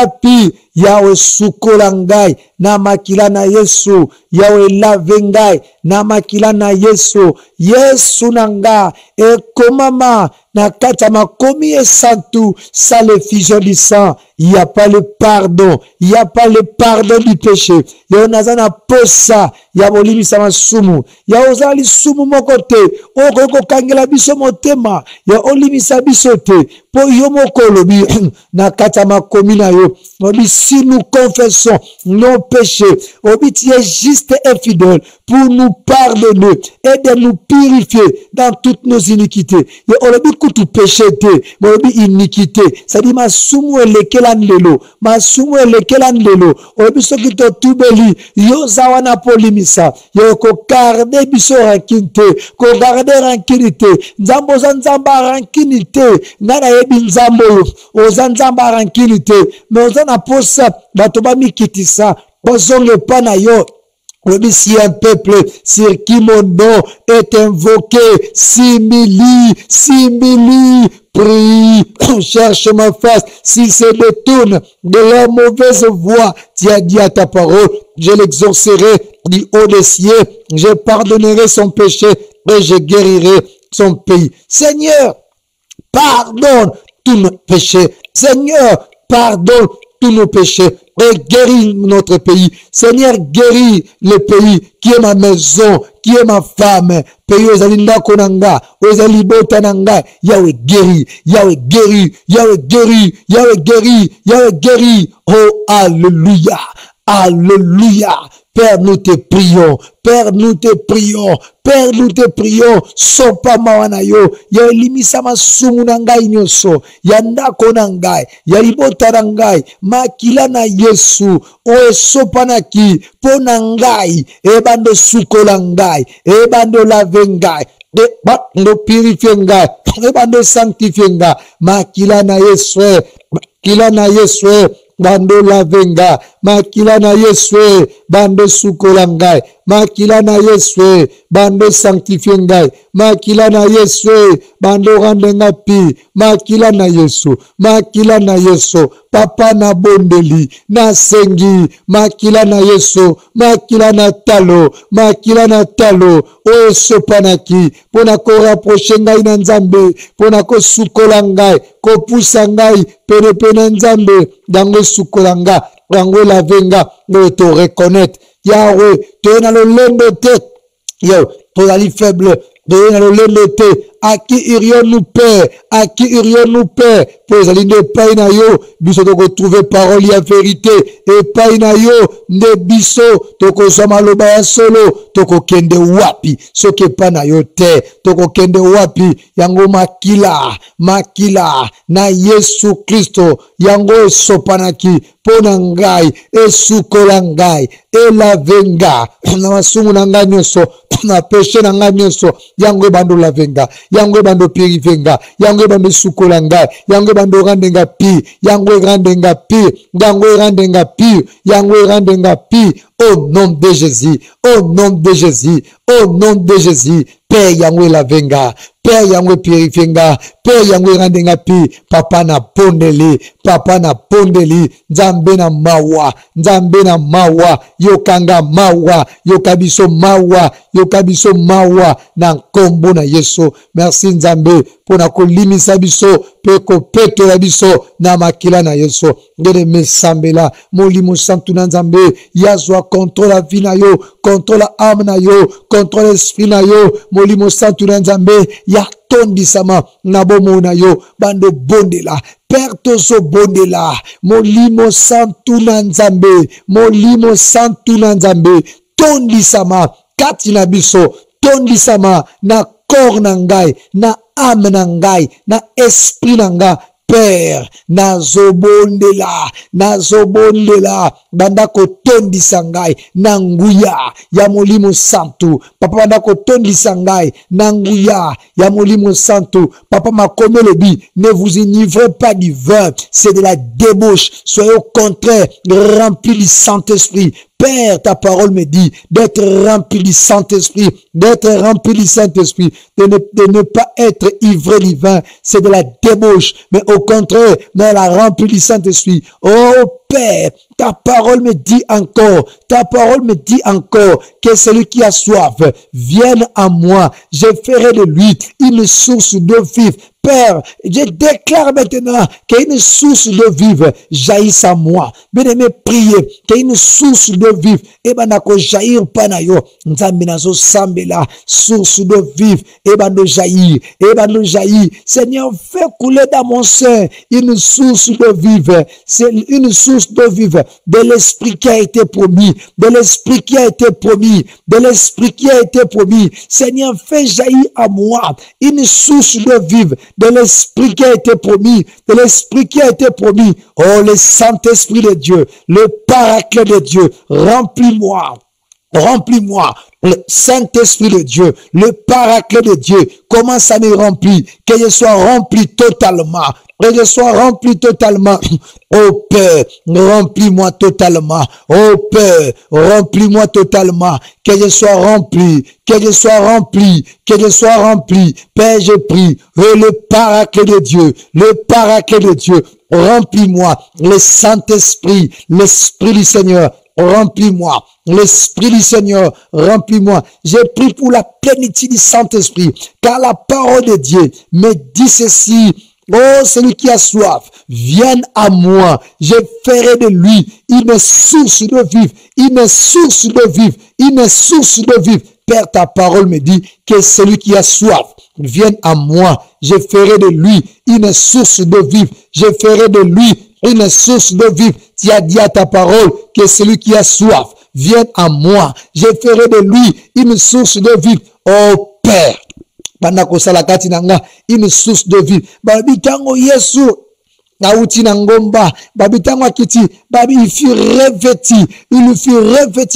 S3: pi yawe sukola ngai na makila na Yesu yawe lave ngai na makila na Yesu na nga e komama na kata makomi esantu sans l'effusion du sang il n'y a pas le pardon du péché yo nazana posa ya bolimisa masumu ya ozali sumu moko te oko kangela biso motema ya olimisa biso te po yo moko lobi na kata makomi na yo obi si nous confessons nos péchés obi tu es juste et fidèle pour nous pardonner et de nous purifier dans toutes nos iniquités yo olobi kutu péché te obi iniquité ça dit masumu elekela ndelo obi soki to tubeli yo zawana polimisa yo ko garder biso rankinte ko garder rankinte nzambo za nzamba rankinte ngana yebi nzambo oza nzamba rankinte mais oza na posa bato bamikitisa bozonge pa na yo. Si un peuple sur qui mon nom est invoqué s'humilie, prie, cherche ma face, s'ils se détournent de leur mauvaise voie, tu as dit à ta parole, je l'exaucerai du haut des cieux, je pardonnerai son péché et je guérirai son pays. Seigneur, pardonne tous nos péchés. Seigneur, pardonne tous nos péchés et guéris notre pays. Seigneur, guéris le pays qui est ma maison, qui est ma femme. Pays ozali ndako nanga, ozali bota nanga. Yahweh guéris, Yahweh guéris, Yahweh guéris, Yahweh guéris, Yahweh guéris. Oh, alléluia, alléluia. Père, nous te prions. Père, nous te prions. Père, nous te prions. Sopa mawana yo. Ya elimisa masumu na ngai nyonso. Ya ndako na ngai. Ya libota na ngai. Makila na Yesu. O sopa na ki. Po na ngai. Ebando sukola ngai. Ebando lave ngai. Ebando purifie ngai. Ebando sanctifie ngai. Makila na Yesu. Makila na Yesu. Bando lavenga, makila na Yesu, bando sukola ngai, makila na Yesu, bando sanctifie ngai, makila na Yesu, bando randenga pi, makila na Yesu, papa na bondeli, na sengi, makila na Yesu, makila na talo, o sopanaki, pona ko rapprocher ngai na Nzambe, pona ko sukola ngai, ko pusa ngai, pene Nzambe, dango sukolanga, dango lavenga, no to reconnaître, Yahweh, te na le lendo te, yo, to ali faible, te na le lendo te, à qui irions-nous Père, pour les aligner epai na yo biso tokotrouve parole ya vérité epai na yo nde biso tokozwa maloba ya solo tokokende wapi soki epai na yo te tokokende wapi yango makila na Yesu Kristo yango esopanaki pona ngai esukola ngai elavenga na masumu na ngai nyonso na péché na ngai nyonso yango ebando lavenga yango ebando purifienga yango ebando sukola ngai yango ebando randenga pi yango erandenga pi yango erandenga pi yango erandenga pi au nom de Jésus au nom de Jésus au nom de Jésus Père yango elavenga Père yango purifienga Père yango erandenga pi papa na pondeli nzambe na mawa yokanga mawa yokabiso mawa na nkombo na Yesu. Merci nzambe pona kolimisa biso pe kopetola biso na makila na Yesu. Ngene mesambela molimo santu na nzambe yazwa contrôle la vie na yo, contrôle la âme na yo, contrôle l'esprit na yo, molimo santu na nzambe ya tondisama na bomo na yo bando bondela Père tozo bondela molimo santu na nzambe tondisama kati na biso tondisama na corps na ngai na âme na ngai na esprit na ngai Père nazobondela banda kotondisa ngai na nguya ya molimo santu papa banda kotondisa ngai na nguya ya molimo santu papa makomelobi ne vous enivrez pas du vin c'est de la débauche soyez au contraire remplis du Saint-Esprit. Père, ta parole me dit d'être rempli du Saint-Esprit, de ne pas être ivré du vin, c'est de la débauche, mais au contraire, mais la rempli du Saint-Esprit. Oh Père, ta parole me dit encore que celui qui a soif vienne à moi, je ferai de lui une source d'eau vive. Père, je déclare maintenant qu'une source d'eau vive jaillisse à moi. Bien-aimé, priez qu'une source d'eau vive, ebanako jaillir panayo, nzambe nazo sambela, source d'eau vive, ebano jaillir. Seigneur, fais couler dans mon sein une source d'eau vive. C'est une source d'eau vive de l'esprit qui a été promis, Seigneur, fais jaillir à moi une source d'eau vive de l'esprit qui a été promis, Oh, le Saint-Esprit de Dieu, le Paraclet de Dieu, remplis-moi, le Saint-Esprit de Dieu, le Paraclet de Dieu, commence à me remplir, que je sois rempli totalement. Oh Père, remplis-moi totalement. Oh Père, remplis-moi totalement. Que je sois rempli. Père, je prie. Le Paraclet de Dieu, remplis-moi. Le Saint-Esprit, l'Esprit du Seigneur, remplis-moi. L'Esprit du Seigneur, remplis-moi. J'ai pris pour la plénitude du Saint-Esprit, car la parole de Dieu me dit ceci. Oh, celui qui a soif, vienne à moi. Je ferai de lui une source d'eau vive. Père, ta parole me dit que celui qui a soif, vienne à moi. Je ferai de lui une source d'eau vive. Tu as dit à ta parole que celui qui a soif, vienne à moi. Je ferai de lui une source d'eau vive. Oh Père, bandako salakati nanga une source de vie. Babi tango Yesu nauti na ngomba, babi tango akiti, babi il fut revêtu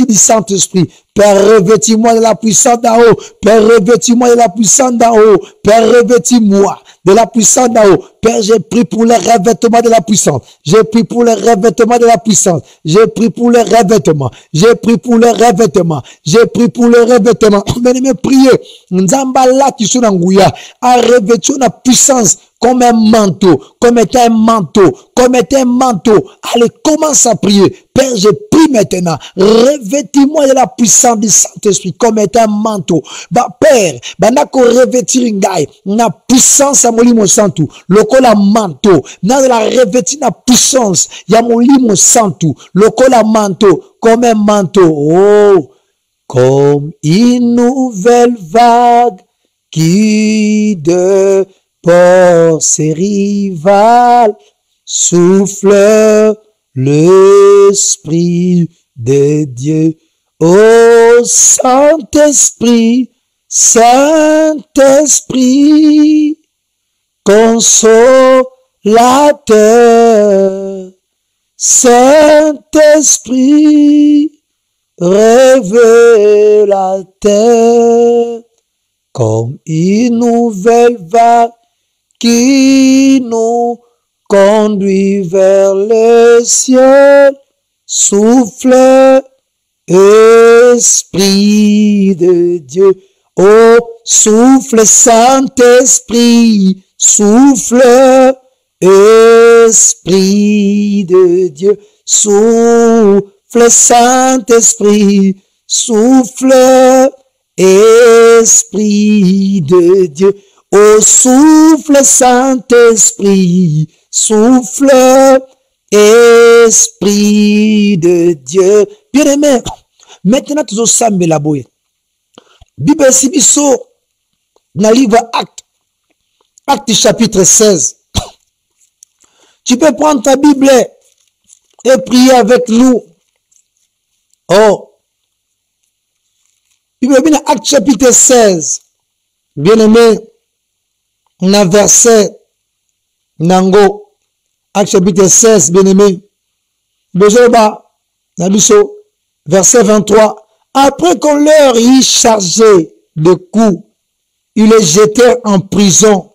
S3: du Saint-Esprit. Père, revêtis-moi de la puissance d'en haut. Père, revêtis-moi de la puissance d'en haut. Père, revêtis-moi de la puissance d'en haut. Père, j'ai pris pour le revêtement de la puissance. J'ai pris pour le revêtement de la puissance. J'ai pris pour le revêtement. J'ai pris pour le revêtement. J'ai pris pour le revêtement. Bien-aimé, priez. Nzambala qui sont en Gouya a revêtu la puissance comme un manteau, comme étant un manteau, comme étant un manteau. Allez, commence à prier. Père, je prie maintenant. Revêtis-moi de la puissance du Saint-Esprit comme étant un manteau. Bah, Père, bah, nako revêtir ngai, na puissance à molimo santu, lokola manteau, na la revêtir na puissance, ya molimo santu, lokola manteau, comme un manteau. Oh, comme une nouvelle vague qui de pour ses rivales, souffle l'Esprit de Dieu. Ô Saint-Esprit, Saint-Esprit, consolateur, Saint-Esprit, révélateur, comme une nouvelle vague qui nous conduit vers le ciel, souffle, Esprit de Dieu. Oh, souffle, Saint-Esprit, souffle, Esprit de Dieu. Souffle, Saint-Esprit, souffle, Esprit de Dieu. Oh, souffle, Saint-Esprit, souffle, Esprit de Dieu. Bien-aimé, maintenant tous ensemble la boye. Bible Sibiso, dans le livre Actes chapitre 16. Tu peux prendre ta Bible et prier avec nous. Oh, Bible bien Actes chapitre 16. Bien-aimé, dans verset Nango. Actes chapitre 16, bien-aimé. Verset 23. Après qu'on leur eut chargé de coups, ils les jetèrent en prison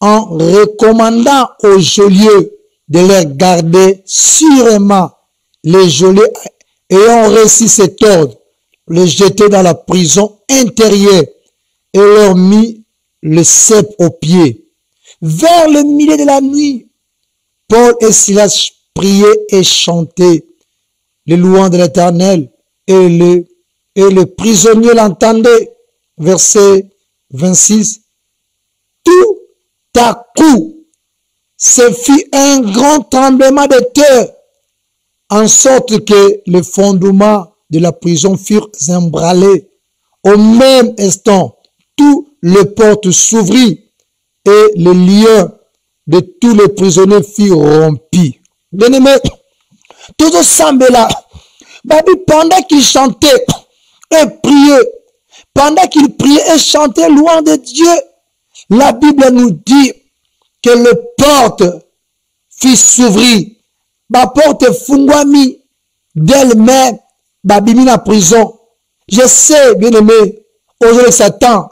S3: en recommandant aux geôliers de les garder sûrement. Les geôliers ayant reçu cet ordre, les jeter dans la prison intérieure et leur mit le cep aux pieds. Vers le milieu de la nuit, Paul et Silas priaient et chantaient les louanges de l'Éternel, et le prisonnier l'entendait. Verset 26. Tout à coup, ce fut un grand tremblement de terre, en sorte que les fondements de la prison furent ébranlés. Au même instant, toutes les portes s'ouvrirent et les liens de tous les prisonniers furent rompus. Bien-aimé, tout ensemble là, pendant qu'ils chantaient et priaient, pendant qu'ils priaient et chantaient louange de Dieu, la Bible nous dit que les portes furent s'ouvrir. La porte fungwami d'elle-même, babimi la prison. Je sais, bien-aimé, aujourd'hui Satan,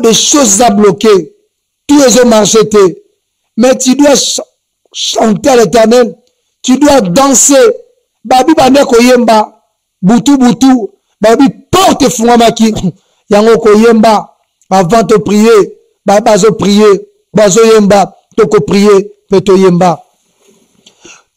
S3: des choses à bloquer. Tous les hommes ont jeté. Mais tu dois chanter à l'Éternel. Tu dois danser. Babi bande koyemba. Boutou boutou. Babi porte fungwamaki. Yango koyemba. Avant de prier. Bazo prier. Bazo yemba. Toko prier. Peto yemba.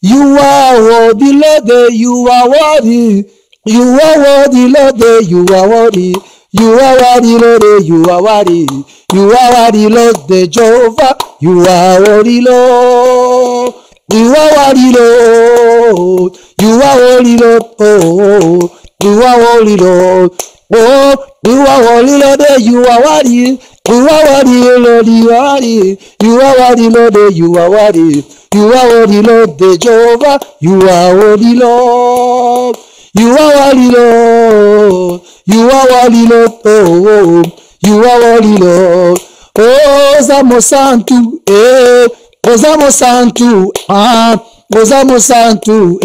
S3: You are worthy, Lord. You are worthy. You are worthy, Lord. You are worthy. You are worthy, Lord. You are worthy. You are worthy, Lord Jehovah. You are worthy, Lord. You are worthy, Lord. You are holy, Lord. Oh, you are holy, Lord. Oh, you are holy, Lord. You are worthy. You are worthy, Lord. You are worthy. You are worthy, Lord. You are worthy. You are worthy, Lord Jehovah. You are worthy, Lord. You are worthy, Lord. You are worthy, Lord. Oh, you are worthy, Lord. Oh, Zamo Santu, Zamo Santu, Zamo Santu,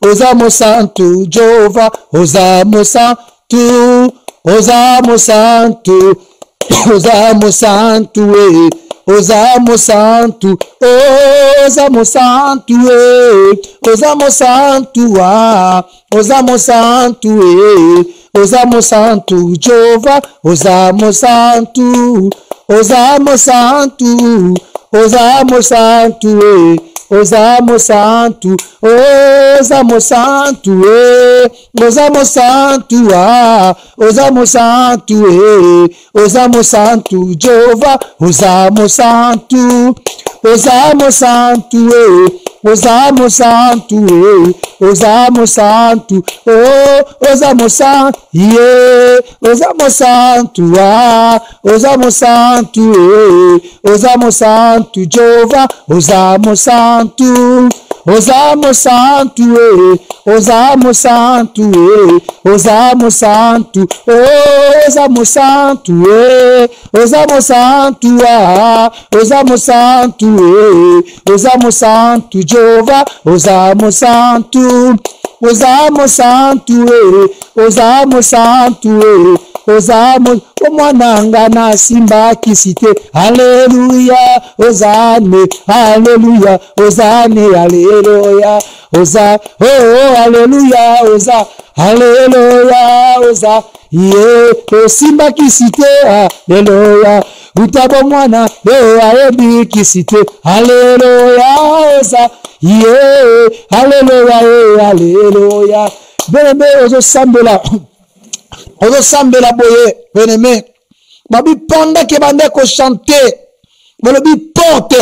S3: Zamo Santu, Jehovah, Zamo Santu, Zamo Santu, Zamo Santu, Zamo Santu, Zamo Santu, Zamo Santu, Zamo Santu, Zamo Santu, Jehovah, Zamo Santu, Zamo Santu, Zamo Santu, Zamo Santu, Zamo Santu, Zamo Santu, Zamo Santu, Zamo Santu, Jehovah, Zamo Santu, Zamo Santu, oza mosantu, oza mosantu, oh, oza mosantu, yeah, oza mosantu, ah, oza mosantu, oza mosantu, Jehova, oza mosantu, oza mosantu, oza mosantu, oza mosantu, oh, oza mosantu, oza mosantu, ah, oza mosantu, oza mosantu, Jehova, oza mosantu, oza mosantu, oza mosantu, oza mwananga na simba kisite, haleluya, ozane, haleluya, ozane, haleluya, oza, oh, haleluya, oza, haleluya, oza, yeah, simba kisite, haleluya, utabo mwana, ayebi kisite, haleluya, oza, yeah, haleluya, haleluya, bebe, ozo sambela, ozo sambela boye, bien-aimé, babi pendant que bande ko chanter, babi porte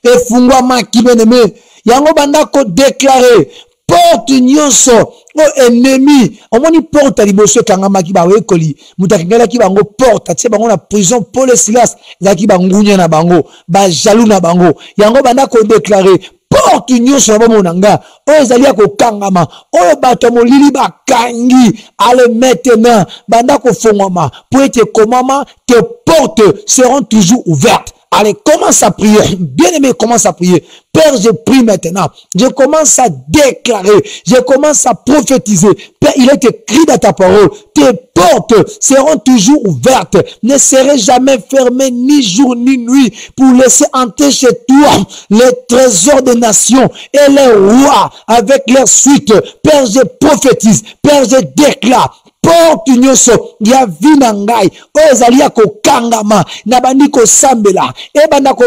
S3: et fungwa maki bien-aimé, yango banda ko déclarer porte nyonso o ennemi, omoni porte liboso kanga maki ba wekoli, mutakengela ki bango porte, tse bango na prison Paul Silas, zaki bangunya na bango, ba jaloux na bango, yango banda ko déclarer porte nyonso na bomo nanga, oyo ezali ko kangama, oyo bato molili bakangi, allez maintenant, banda ko fongwama, pour être komama, tes portes seront toujours ouvertes. Allez, commence à prier. Bien-aimé, commence à prier. Père, je prie maintenant. Je commence à déclarer. Je commence à prophétiser. Père, il est écrit dans ta parole. Tes portes seront toujours ouvertes. Ne seraient jamais fermées ni jour ni nuit pour laisser entrer chez toi les trésors des nations et les rois avec leurs suites. Père, je prophétise. Père, je déclare. Porte nyonso ya vina ngai ezali ya kokangama na bandi ko sambela ebanda ko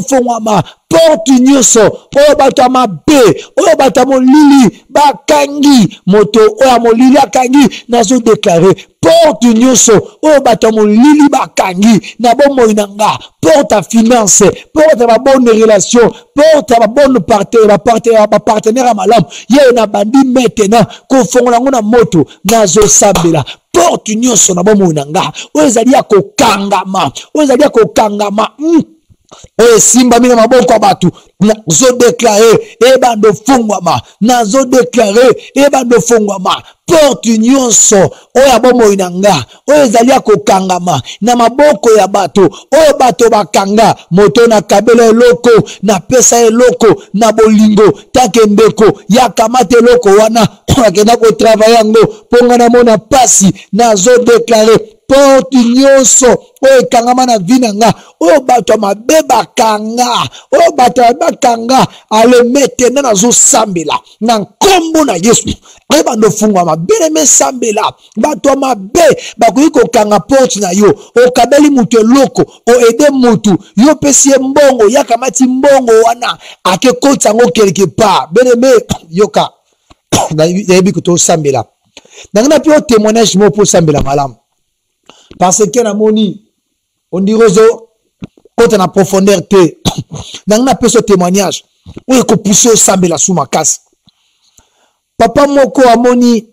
S3: fongwama porte nyonso oyo bato mabe oyo bato molili bakangi moto oyo molili akangi nazo déclarer porte nyonso oyo bato molili bakangi na bomoi na nga porte à finance porte à bonne relation porte à bonne partenaire à malam ye na bandi maintenant ko fongola ngona moto nazo sambela porte nyonso na bomoi na nga oyo ezali ya kokangama simba mina maboko ya batu nazo déclarer ebando fungwama nazo déclarer ebando fungwama porte nyonso oyo bomoi na nga oyo ezali ya kokangama na maboko ya bato oyo bato bakanga moto na kabela eloko na pesa eloko na bolingo take ndeko ya kamate eloko wana akenda ko travailler yango ponga na mona pasi nazo déclarer porte nyonso oyo ekangama na vi na nga oyo bato mabe bakanga oyo bato bakanga ale maintenant nazo sambela na nkombo na Yesu ebando fungwama bien-aimé sambela bato mabe bakoki kokanga porte na yo okabeli mutu eloko oede mutu yo pesi mbongo yakamati mbongo wana akekota ngo quelque part bien-aimé yoka nayebi kuto sambela nangana pio témoignage mo pour sambela malamu parce que na moni on dit rozo quand on a profondeur te nangana pio ce témoignage oyo ko pousser sambela sous ma casse papa moko amoni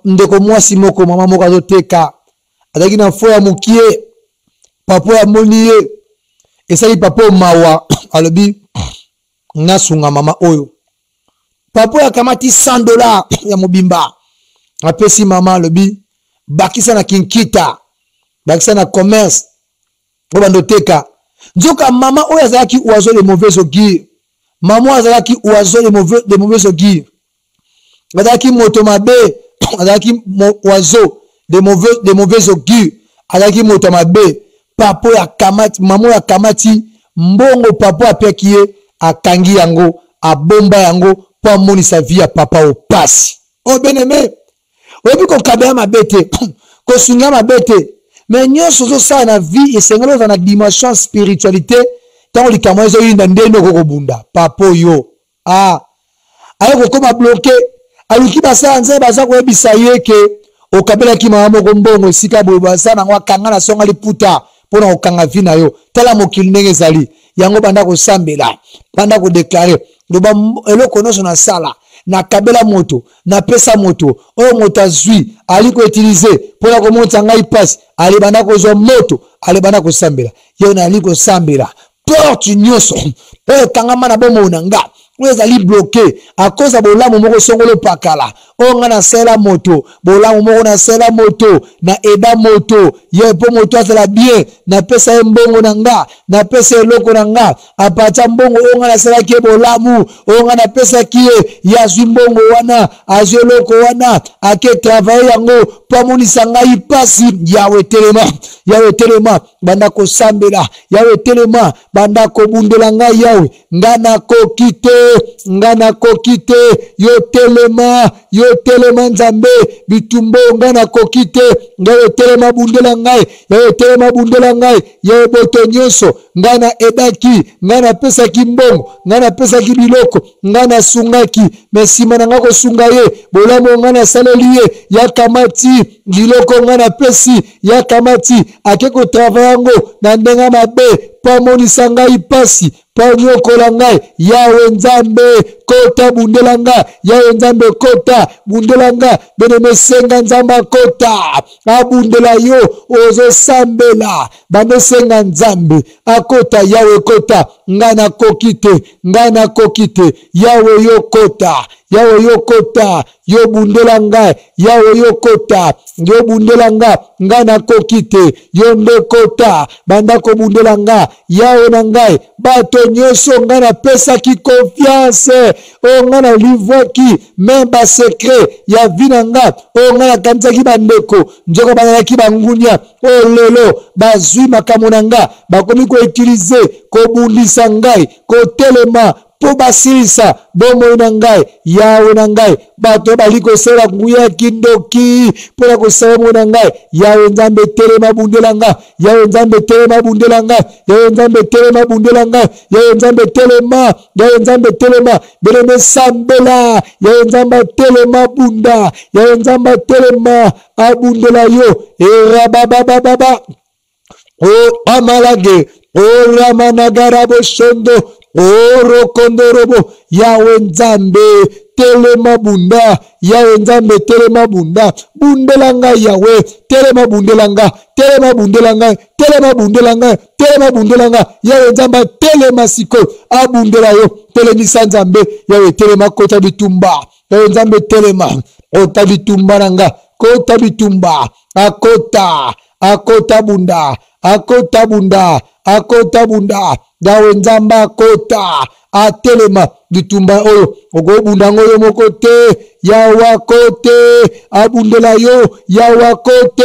S3: ndeko mwasi moko mama moko azoteka azaki na fo ya mukie papa amoni ye esali papa mawa alobi nasunga mama oyo papa akamati $100 ya mobimba apesi mama alobi bakisa na kinkita bakisa na commerce obando teka nzoka mama oyo azalaki oiseau de mauvais augure mama azalaki oiseau de mauvais augure azalaki moto mabe azalaki oiseau de mauvais augure azalaki moto mabe papa ya kamati mama ya kamati mbongo papa apeki ye akangi yango abomba yango po amonisa vie ya papa opasi o bien-aimé oyebi kokabela mabe te kosunga mabe te mais nyonso ozosala na vie esengeli oza na dimension spiritualité ntango likambo ezoyinda ndenge okokobunda papa oyo aye kokoma bloke aluki basala nzambe baza koyebisa ye ke okabelaki mama moko mbongo esika boye basala nango akanga na songa liputa mpona kokanga vi na yo tala mokili ndenge ezali yango banda ko sambela banda ko déclarer loba eloko nyonso na sala na kabela moto na pesa moto oyo moto azwi ali ko utiliser pona ko monta ngai passe ali banda ko zo moto ali banda ko sambela yo na ali ko sambela porte nyonso oyo kangama na bomo nanga oyo ezali bloqué à cause ya bolamu moko songolo pakala oyo nga na sela moto bolamu moko na sela moto na eda moto ye po moto azala bien na pesa ye mbongo na nga na pesa eloko na nga apatia mbongo oyo nga na sela ki bolamu oyo nga na pesa ki ye yazwi mbongo wana azwi eloko wana ake travailler yango po amonisa ngai pasi yawe telema banda kosambela yawe telema banda kobundela ngai yawe ngana kokite yo telema nzambe bitumbo ngana kokite ngayo telema bundela ngai yawe boto nyonso ngana edaki ngana pesa kimbongo ngana pesa kibiloko ngana sungaki mesima na ngako sunga ye bolamo ngana saleli ye yakamati biloko ngana pesi yakamati akeko travayango na ndenga mabe pamonisa ngai pasi panyokola ngai yawe nzambe kota bundela nga yawe nzambe kota bundela nga bene mesenga nzamba kota abundela yo ozo sambela bamesenga nzambe akota yawe kota ngana kokite yawe yo kota yo bundela nga yawe yo kota yo bundela nga ngana kokite yo nde kota banda ko bundela nga yawe na ngai bato nyonso ngana pesa ki confiance o ngana livwaki memba secret ya vina nga o ngana kanzaki bandeko njoko banaki bangunya o lelo bazwi makambo na nga bakomi ko utiliser ko bundisa ngai ko telema po basilisa bomo na ngai yawe na ngai bato bali ko sera nguya kindoki pona ko sera na ngai yawe nzambe telema bundela nga yawe nzambe telema bundela nga yawe nzambe telema bundela nga yawe nzambe telema beleme sambela yawe nzambe telema bunda yawe nzambe telema abundela yo erababababa o amalage o ramanagara shondo oro kondorobo yawe nzambe telema bunda yawe nzambe telema bunda bundelanga yawe telema bundelanga yawe nzambe telema siko abundela yo telemisa nzambe yawe telema kota bitumba yawe nzambe telema ota bitumba nanga kota bitumba akota bunda dawe nzamba kota atelema bitumba oyo ogobunda ngoyo mokote yawa kote abundela yo yawa kote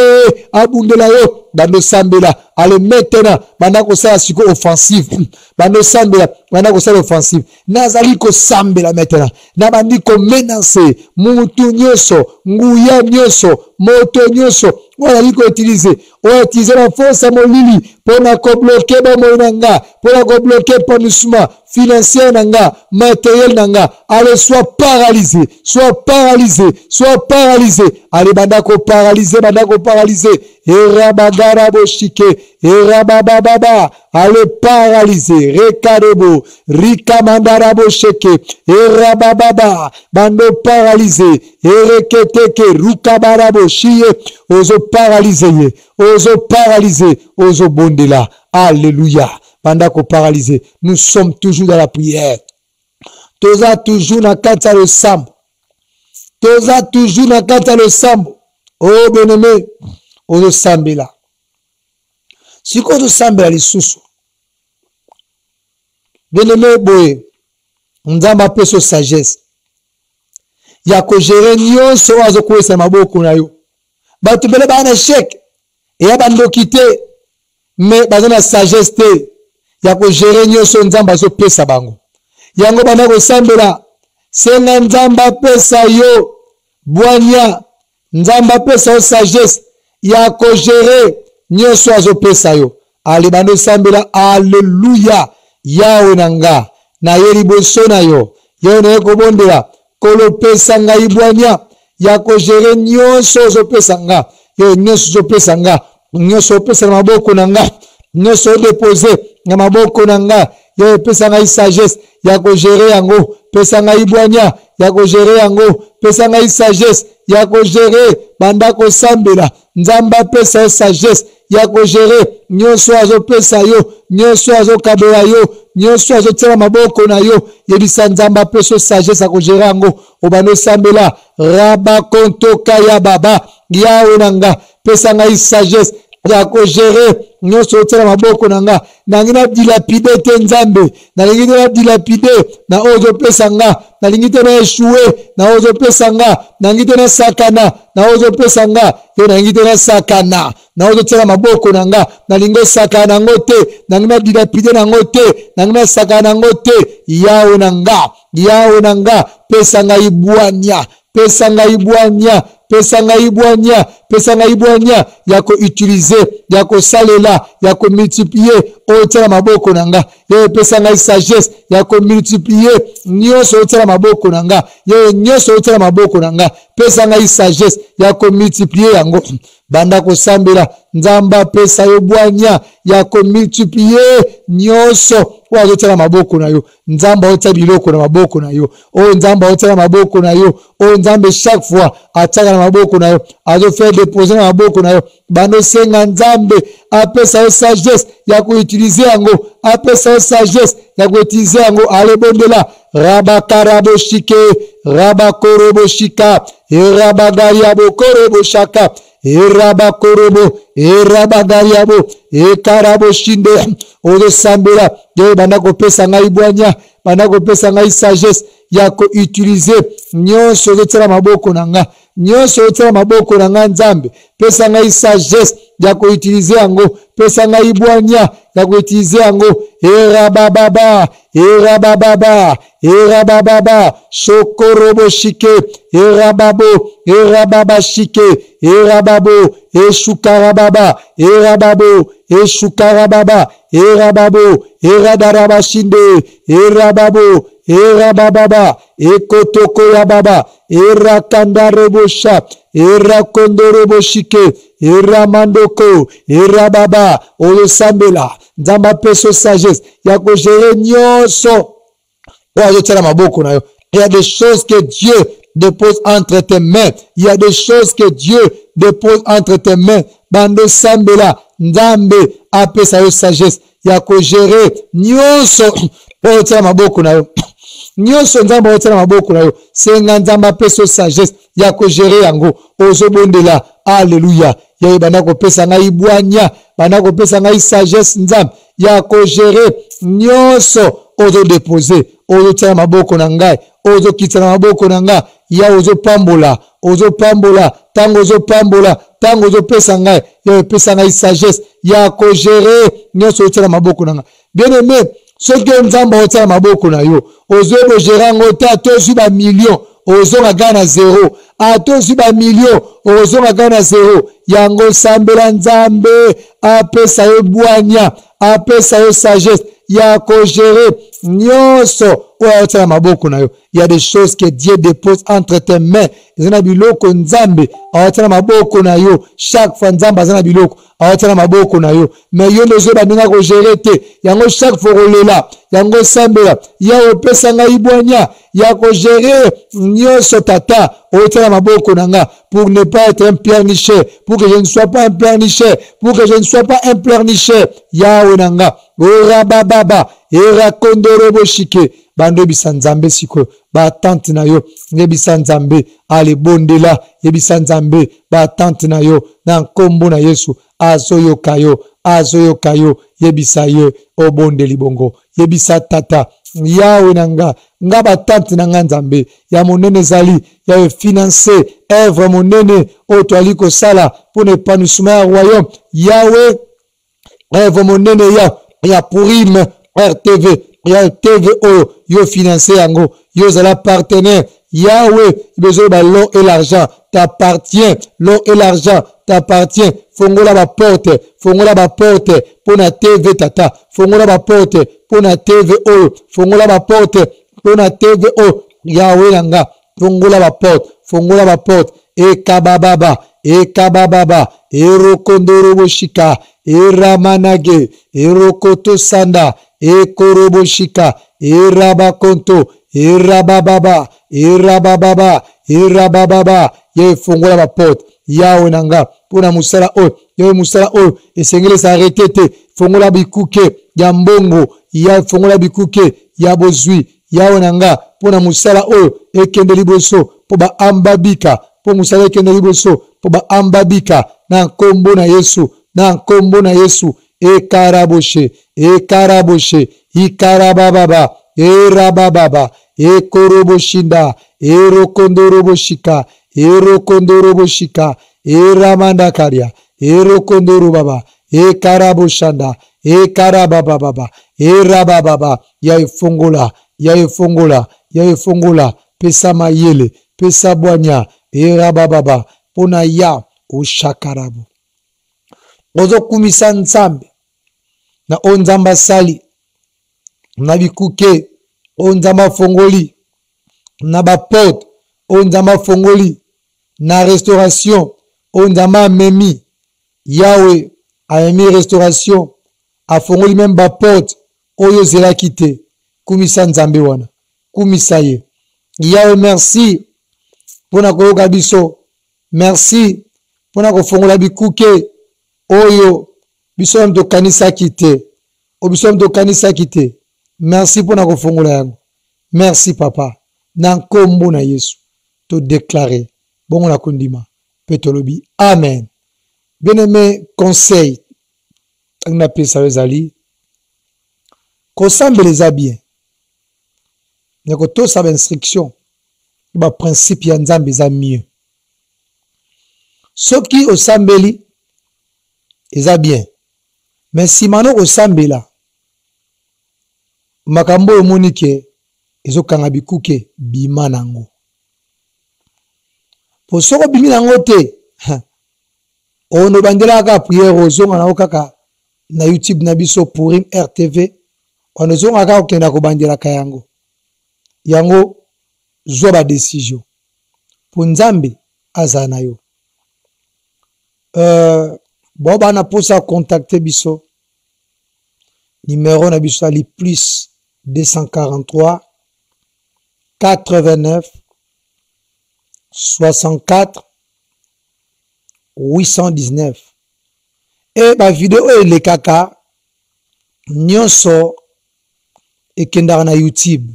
S3: abundela yo bando sambela ale maintenant banda ko sala siko offensive bando sambela banda ko sala offensive nazali ko sambela maintenant na bandi ko menacer mutu nyoso nguya nyoso moto nyoso wala ko utiliser la force à molili pona ko bloquer ba moinanga pona ko bloquer punishment financier nanga matériel nanga allez soit paralysé allez banda ko paralyser erabagara boshike erabababa allez paralyser rekadebo rikamandara bosheke erabababa bando paralyser ereketeke rukabara boshiye ozo paralyser ozo bondela alléluia banda ko paralyser nous sommes toujours dans la prière toza toujours na kata le sambo oh bien-aimé ozo sambela siko ozo sambela lisusu bien-aimé boye nzamba peso sagesse ya ko gérer nyonso azo kwesa maboko na yo bato bele bana chèque et ya bandoki te mais bazana sagesse te ya ko gérer nyonso nzamba azo pesa bango yango bana ko sambela senga nzamba pesa yo bwanya nzamba pesa yo sagesse ya ko gérer nyonso azo pesa yo ali bando sambela alleluia yawe nanga na yeri boso na yo yo na ko bondela kolo pesa ngai bwanya ya ko gérer nyonso azo pesa nga yo nyonso azo pesa nga nyonso pesa na maboko nanga nyonso déposer na maboko nanga Yo pesa ngai sagesse ya ko gérer yango. Pesa ngai bwanya ya ko gérer yango. Pesa ngai sagesse ya ko gérer banda ko sambela. Nzamba pesa sagesse ya ko gérer nyonso azo pesa yo, nyonso azo kabela yo, nyonso azo tela maboko na yo. Yebisa nzamba pesa sagesse ya ko gérer yango. Obano sambela raba konto kaya baba yawe nanga pesa ngai sagesse ya ko gérer nyonso tela maboko nanga. Nangina dilapide te nzambe, nalingi te na dilapide na ozo pesa nga, nalingi te na échouer na ozo pesa nga, nalingi te na sakana na ozo pesa nga, yo nalingi te na sakana na ozo tela maboko nanga, nalingo sakana ngo te, nangina dilapide na ngo te, nangina sakana ngo te. Yawe nanga pesa nga ibwanya, pesa nga ibwanya, pesa nga ibwanya, pesa nga ibwanya ya ko utiliser, ya ko salela, ya ko multiplier o tela maboko nanga. Ye pesa nga sagesse ya ko multiplier nyonso o tela maboko nanga. Ye nyonso o tela maboko nanga. Pesa nga sagesse ya ko multiplier yango. Banda ko sambela nzamba pesa yo bwanya ya ko multiplier nyonso wazo tela maboko na yo. Nzamba otela biloko na maboko na yo. O nzamba otela maboko na yo. O nzambe chaque fois ataka na maboko na yo. Azo faire déposer na maboko na yo. Bando senga nzambe apesa yo sagesse ya ko utiliser yango. Apesa yo sagesse ya ko utiliser yango. Ale bondela rabakarabo shike rabakorobo shika erabagariabo korobo shaka erabakorobo erabagariabo ekarabo shinde ozo sambela de banda ko pesa ngai bwanya, banda ko pesa ngai sagesse ya ko utiliser nyonso ozo tela maboko nanga, nyonso ozo tela maboko nanga nzambe. Pesa ngai sagesse ya ko utiliser yango, pesa ngai bwanya ya ko utiliser yango. Erabababa erabababa erabababa shokorobo shike erababo erababa shike erababo eshukarababa erababo eshukarababa erababo eradaraba shinde erababo erabababa ekotoko ya baba erakandarebosha erakondoroboshike eramandoko erababa oyosambela nzamba peso sagesse ya ko gérer nyonso ozo tela maboko na yo. Il y a des choses que Dieu dépose entre tes mains. Il y a des choses que Dieu dépose entre tes mains. Bando sambela nzambe apesa yo sagesse ya ko gérer nyonso ozo tela maboko na yo. Nyonso nzambe ozo tela maboko na yo. Senga nzamba apesa sagesse ya ko gérer yango. Ozo bondela Alléluia. Yaye banda ko pesa ngai bwanya, banda ko pesa ngai sagesse nzambe ya ko gérer nyonso ozo déposer, ozo tela maboko na ngai, ozo kitana maboko na ngai, ya ozo pambola, tango ozo pambola, tango ozo pesa ngai, ya pesa ngai sagesse ya ko gérer nyonso ozo tela maboko na ngai. Bien aimé, ce que nzamba ozo tela maboko na yo, ozo bo gérer ngote atozu ba million, ozo ngana zéro, atozu ba million, ozo ngana zéro. Yango sambela nzambe apesa yo bwanya, apesa yo sagesse ya ko gérer nyonso oyo otala maboko na yo. Il y a des choses que Dieu dépose entre tes mains. Ezana biloko nzambe awatala maboko na yo. Chaque fois nzambe azana biloko awatala maboko na yo. Mais yo ndezo bandinga ko gérer te. Yango chaque fois olela, yango sambela ya opesa ngai bwanya ya ko gérer nyonso tata otala maboko na nga, pour ne pas être un pleurnicheur, pour que je ne sois pas un pleurnicheur, pour que je ne sois pas un pleurnicheur. Yawe nanga ora bababa era kondorobo shike bando bisanzambe siko ba tante na yo ngebisanzambe ale bondela yebisanzambe ba tante na yo na nkombo na Yesu azoyo kayo yebisaye obondeli bongo yebisa tata yawe nanga ngaba tante na nganzambe ya monene zali ya financer œuvre monene otwali ko sala pour l'épanouissement du royaume. Yawe œuvre monene ya Purim RTV ya TVO yo financer yango yo zala partenaire. Yahweh, besoin de l'eau et l'argent t'appartient, l'eau et l'argent t'appartient. Fongola ba porte pour na TV tata, fongola ba porte pour na TVO, fongola ba porte pour na TVO. Yahweh nanga, fongola ba porte, e kabababa, e rokondoro boshika, e ramanage, e rokoto sanda, ekoroboshika, erabakonto, erabababa, erabababa, erabababa. Yawe fongola ba porte, yawe nanga, pona musala oyo, yawe musala oyo, esengele sa arrêté, fongola bikuke, ya mbongo, yawe fongola bikuke, ya bozwi, yawe nanga, pona musala oyo, ekende liboso, po ba ambabika, po musala ekende liboso, po ba ambabika, na nkombo na Yesu, na nkombo na Yesu, ekaraboshe, ekaraboshe, ikarabababa, erabababa, ekoroboshinda, erokondoroboshika, erokondoroboshika, eramandakaria, erokondorobaba, ekaraboshanda, ekarabababa, erabababa, yawe fongola, yawe fongola, yawe fongola, pesa mayele, pesa bwanya, erabababa, pona ya ushakarabu. Ozo kumisa nzambe, na onzamba sali, na bikuke, onzamba fongoli, na bapote, onzamba fongoli, na restauration, onzamba memi, yawe aemi restauration, a fongoli même bapote, oyo zela kite, kumisa nzambe wana, kumisa ye. Yawe merci, pona koyoka biso, merci, pona kofongola bikuke, oyo, biso mto kanisa kite, o biso mto kanisa kite, merci pona kofongola yango, merci papa, na nkombo na Yesu, to déclarer, bongo na kondima, petolobi, amen. Bien-aimé, conseil, na pesa wezali, kosambe les bien, nyako to sa instruction, ba principe ya nzambe za mieux. Soki osambeli, eza bien, mais si mano osambela, makambo omonike, ezo kanga bikuke bima nango. Po soko bimi nango te, ono bandela ka prière ozonga na okaka na YouTube na biso Pourim RTV, ono zonga ka okenda ko bandela ka yango. Yango zwa ba décision. Po nzambe aza na yo. Boba na posa contacter biso. Numéro na biso ali plus 243 89 64 819. Et ba vidéo le kaka nyonso ekendara na YouTube.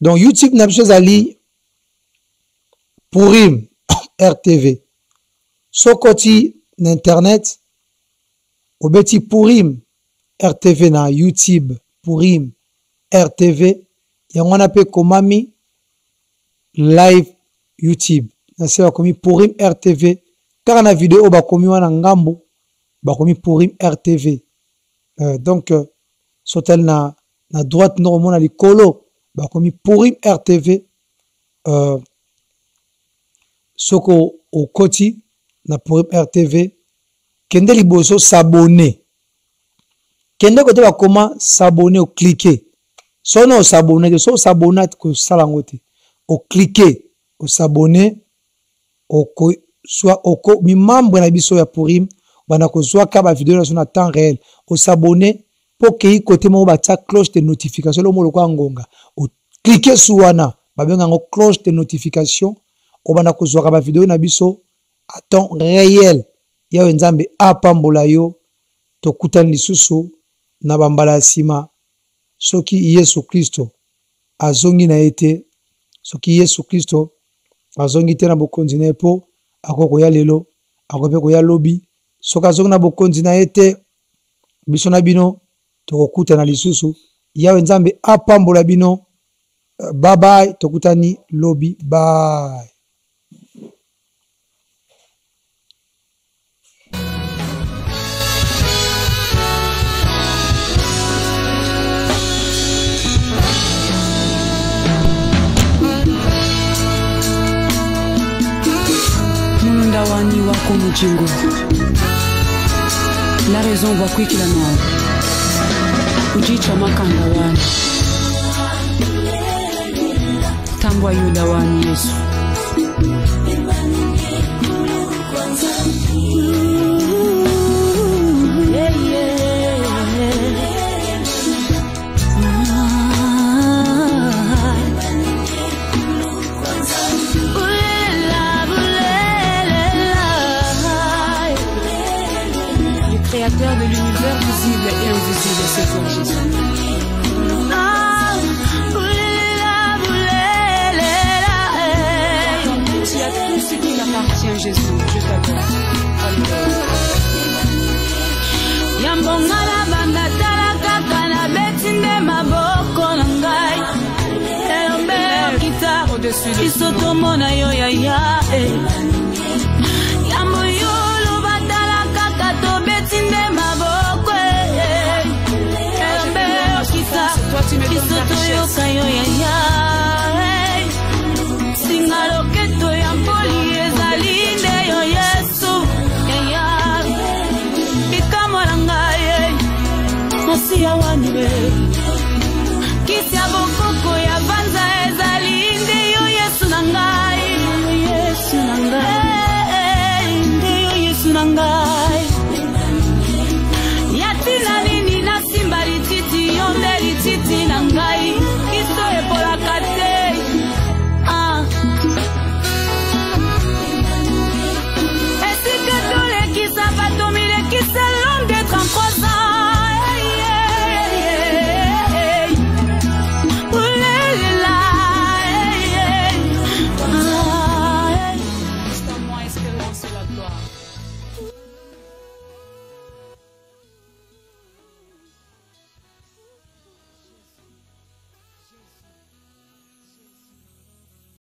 S3: Donc YouTube na biso ali Pourim RTV. Sokoti na internet obeti Pourim RTV na YouTube Pourim RTV yango na pe komami live YouTube na se bakomi Pourim RTV kaka na video bakomi wana ngambo bakomi Pourim RTV donc sotel na droite normalement na likolo bakomi Pourim RTV soko okoti na Pourim RTV kende liboso s'abonner kende kote ba comment s'abonner ou cliquer sono s'abonner so s'abonner ko sala ngote o cliquer o s'abonner o ko soit o ko mi membre na biso ya Pourim bana ko zwa ka ba vidéo na temps réel o s'abonner pour que côté mo ba ta cloche de notification lo mo lo kwa ngonga o cliquer sur wana ba benga ngo cloche de notification o bana ko zwa ka ba vidéo na biso à temps réel ya nzambe apambola yo to kutani lisusu na bambala sima soki Yesu Kristo azongi na ete soki Yesu Kristo azongi te na bokonzi na epo akoko ya lelo akope ko ya lobi soka azongi na bokonzi na ete biso na bino to kutana lisusu ya nzambe apambola bino bye bye to kutani lobi bye.
S1: Wani wako mujingo la raison va kwikila nawe ujicha makanda wani tambwa yuda wani Yesu créateur de l'univers visible et invisible, c'est toi Jésus. Tu as tout ce qui t'appartient, Jésus. Je t'adore. Alléluia.
S2: Yambongala banda talaka kana betinde maboko nangai. Elombe kita isoto mona yo ya ya. Yamuyulu batalaka kato betinde maboko. Elombe kita isoto yo kayo ya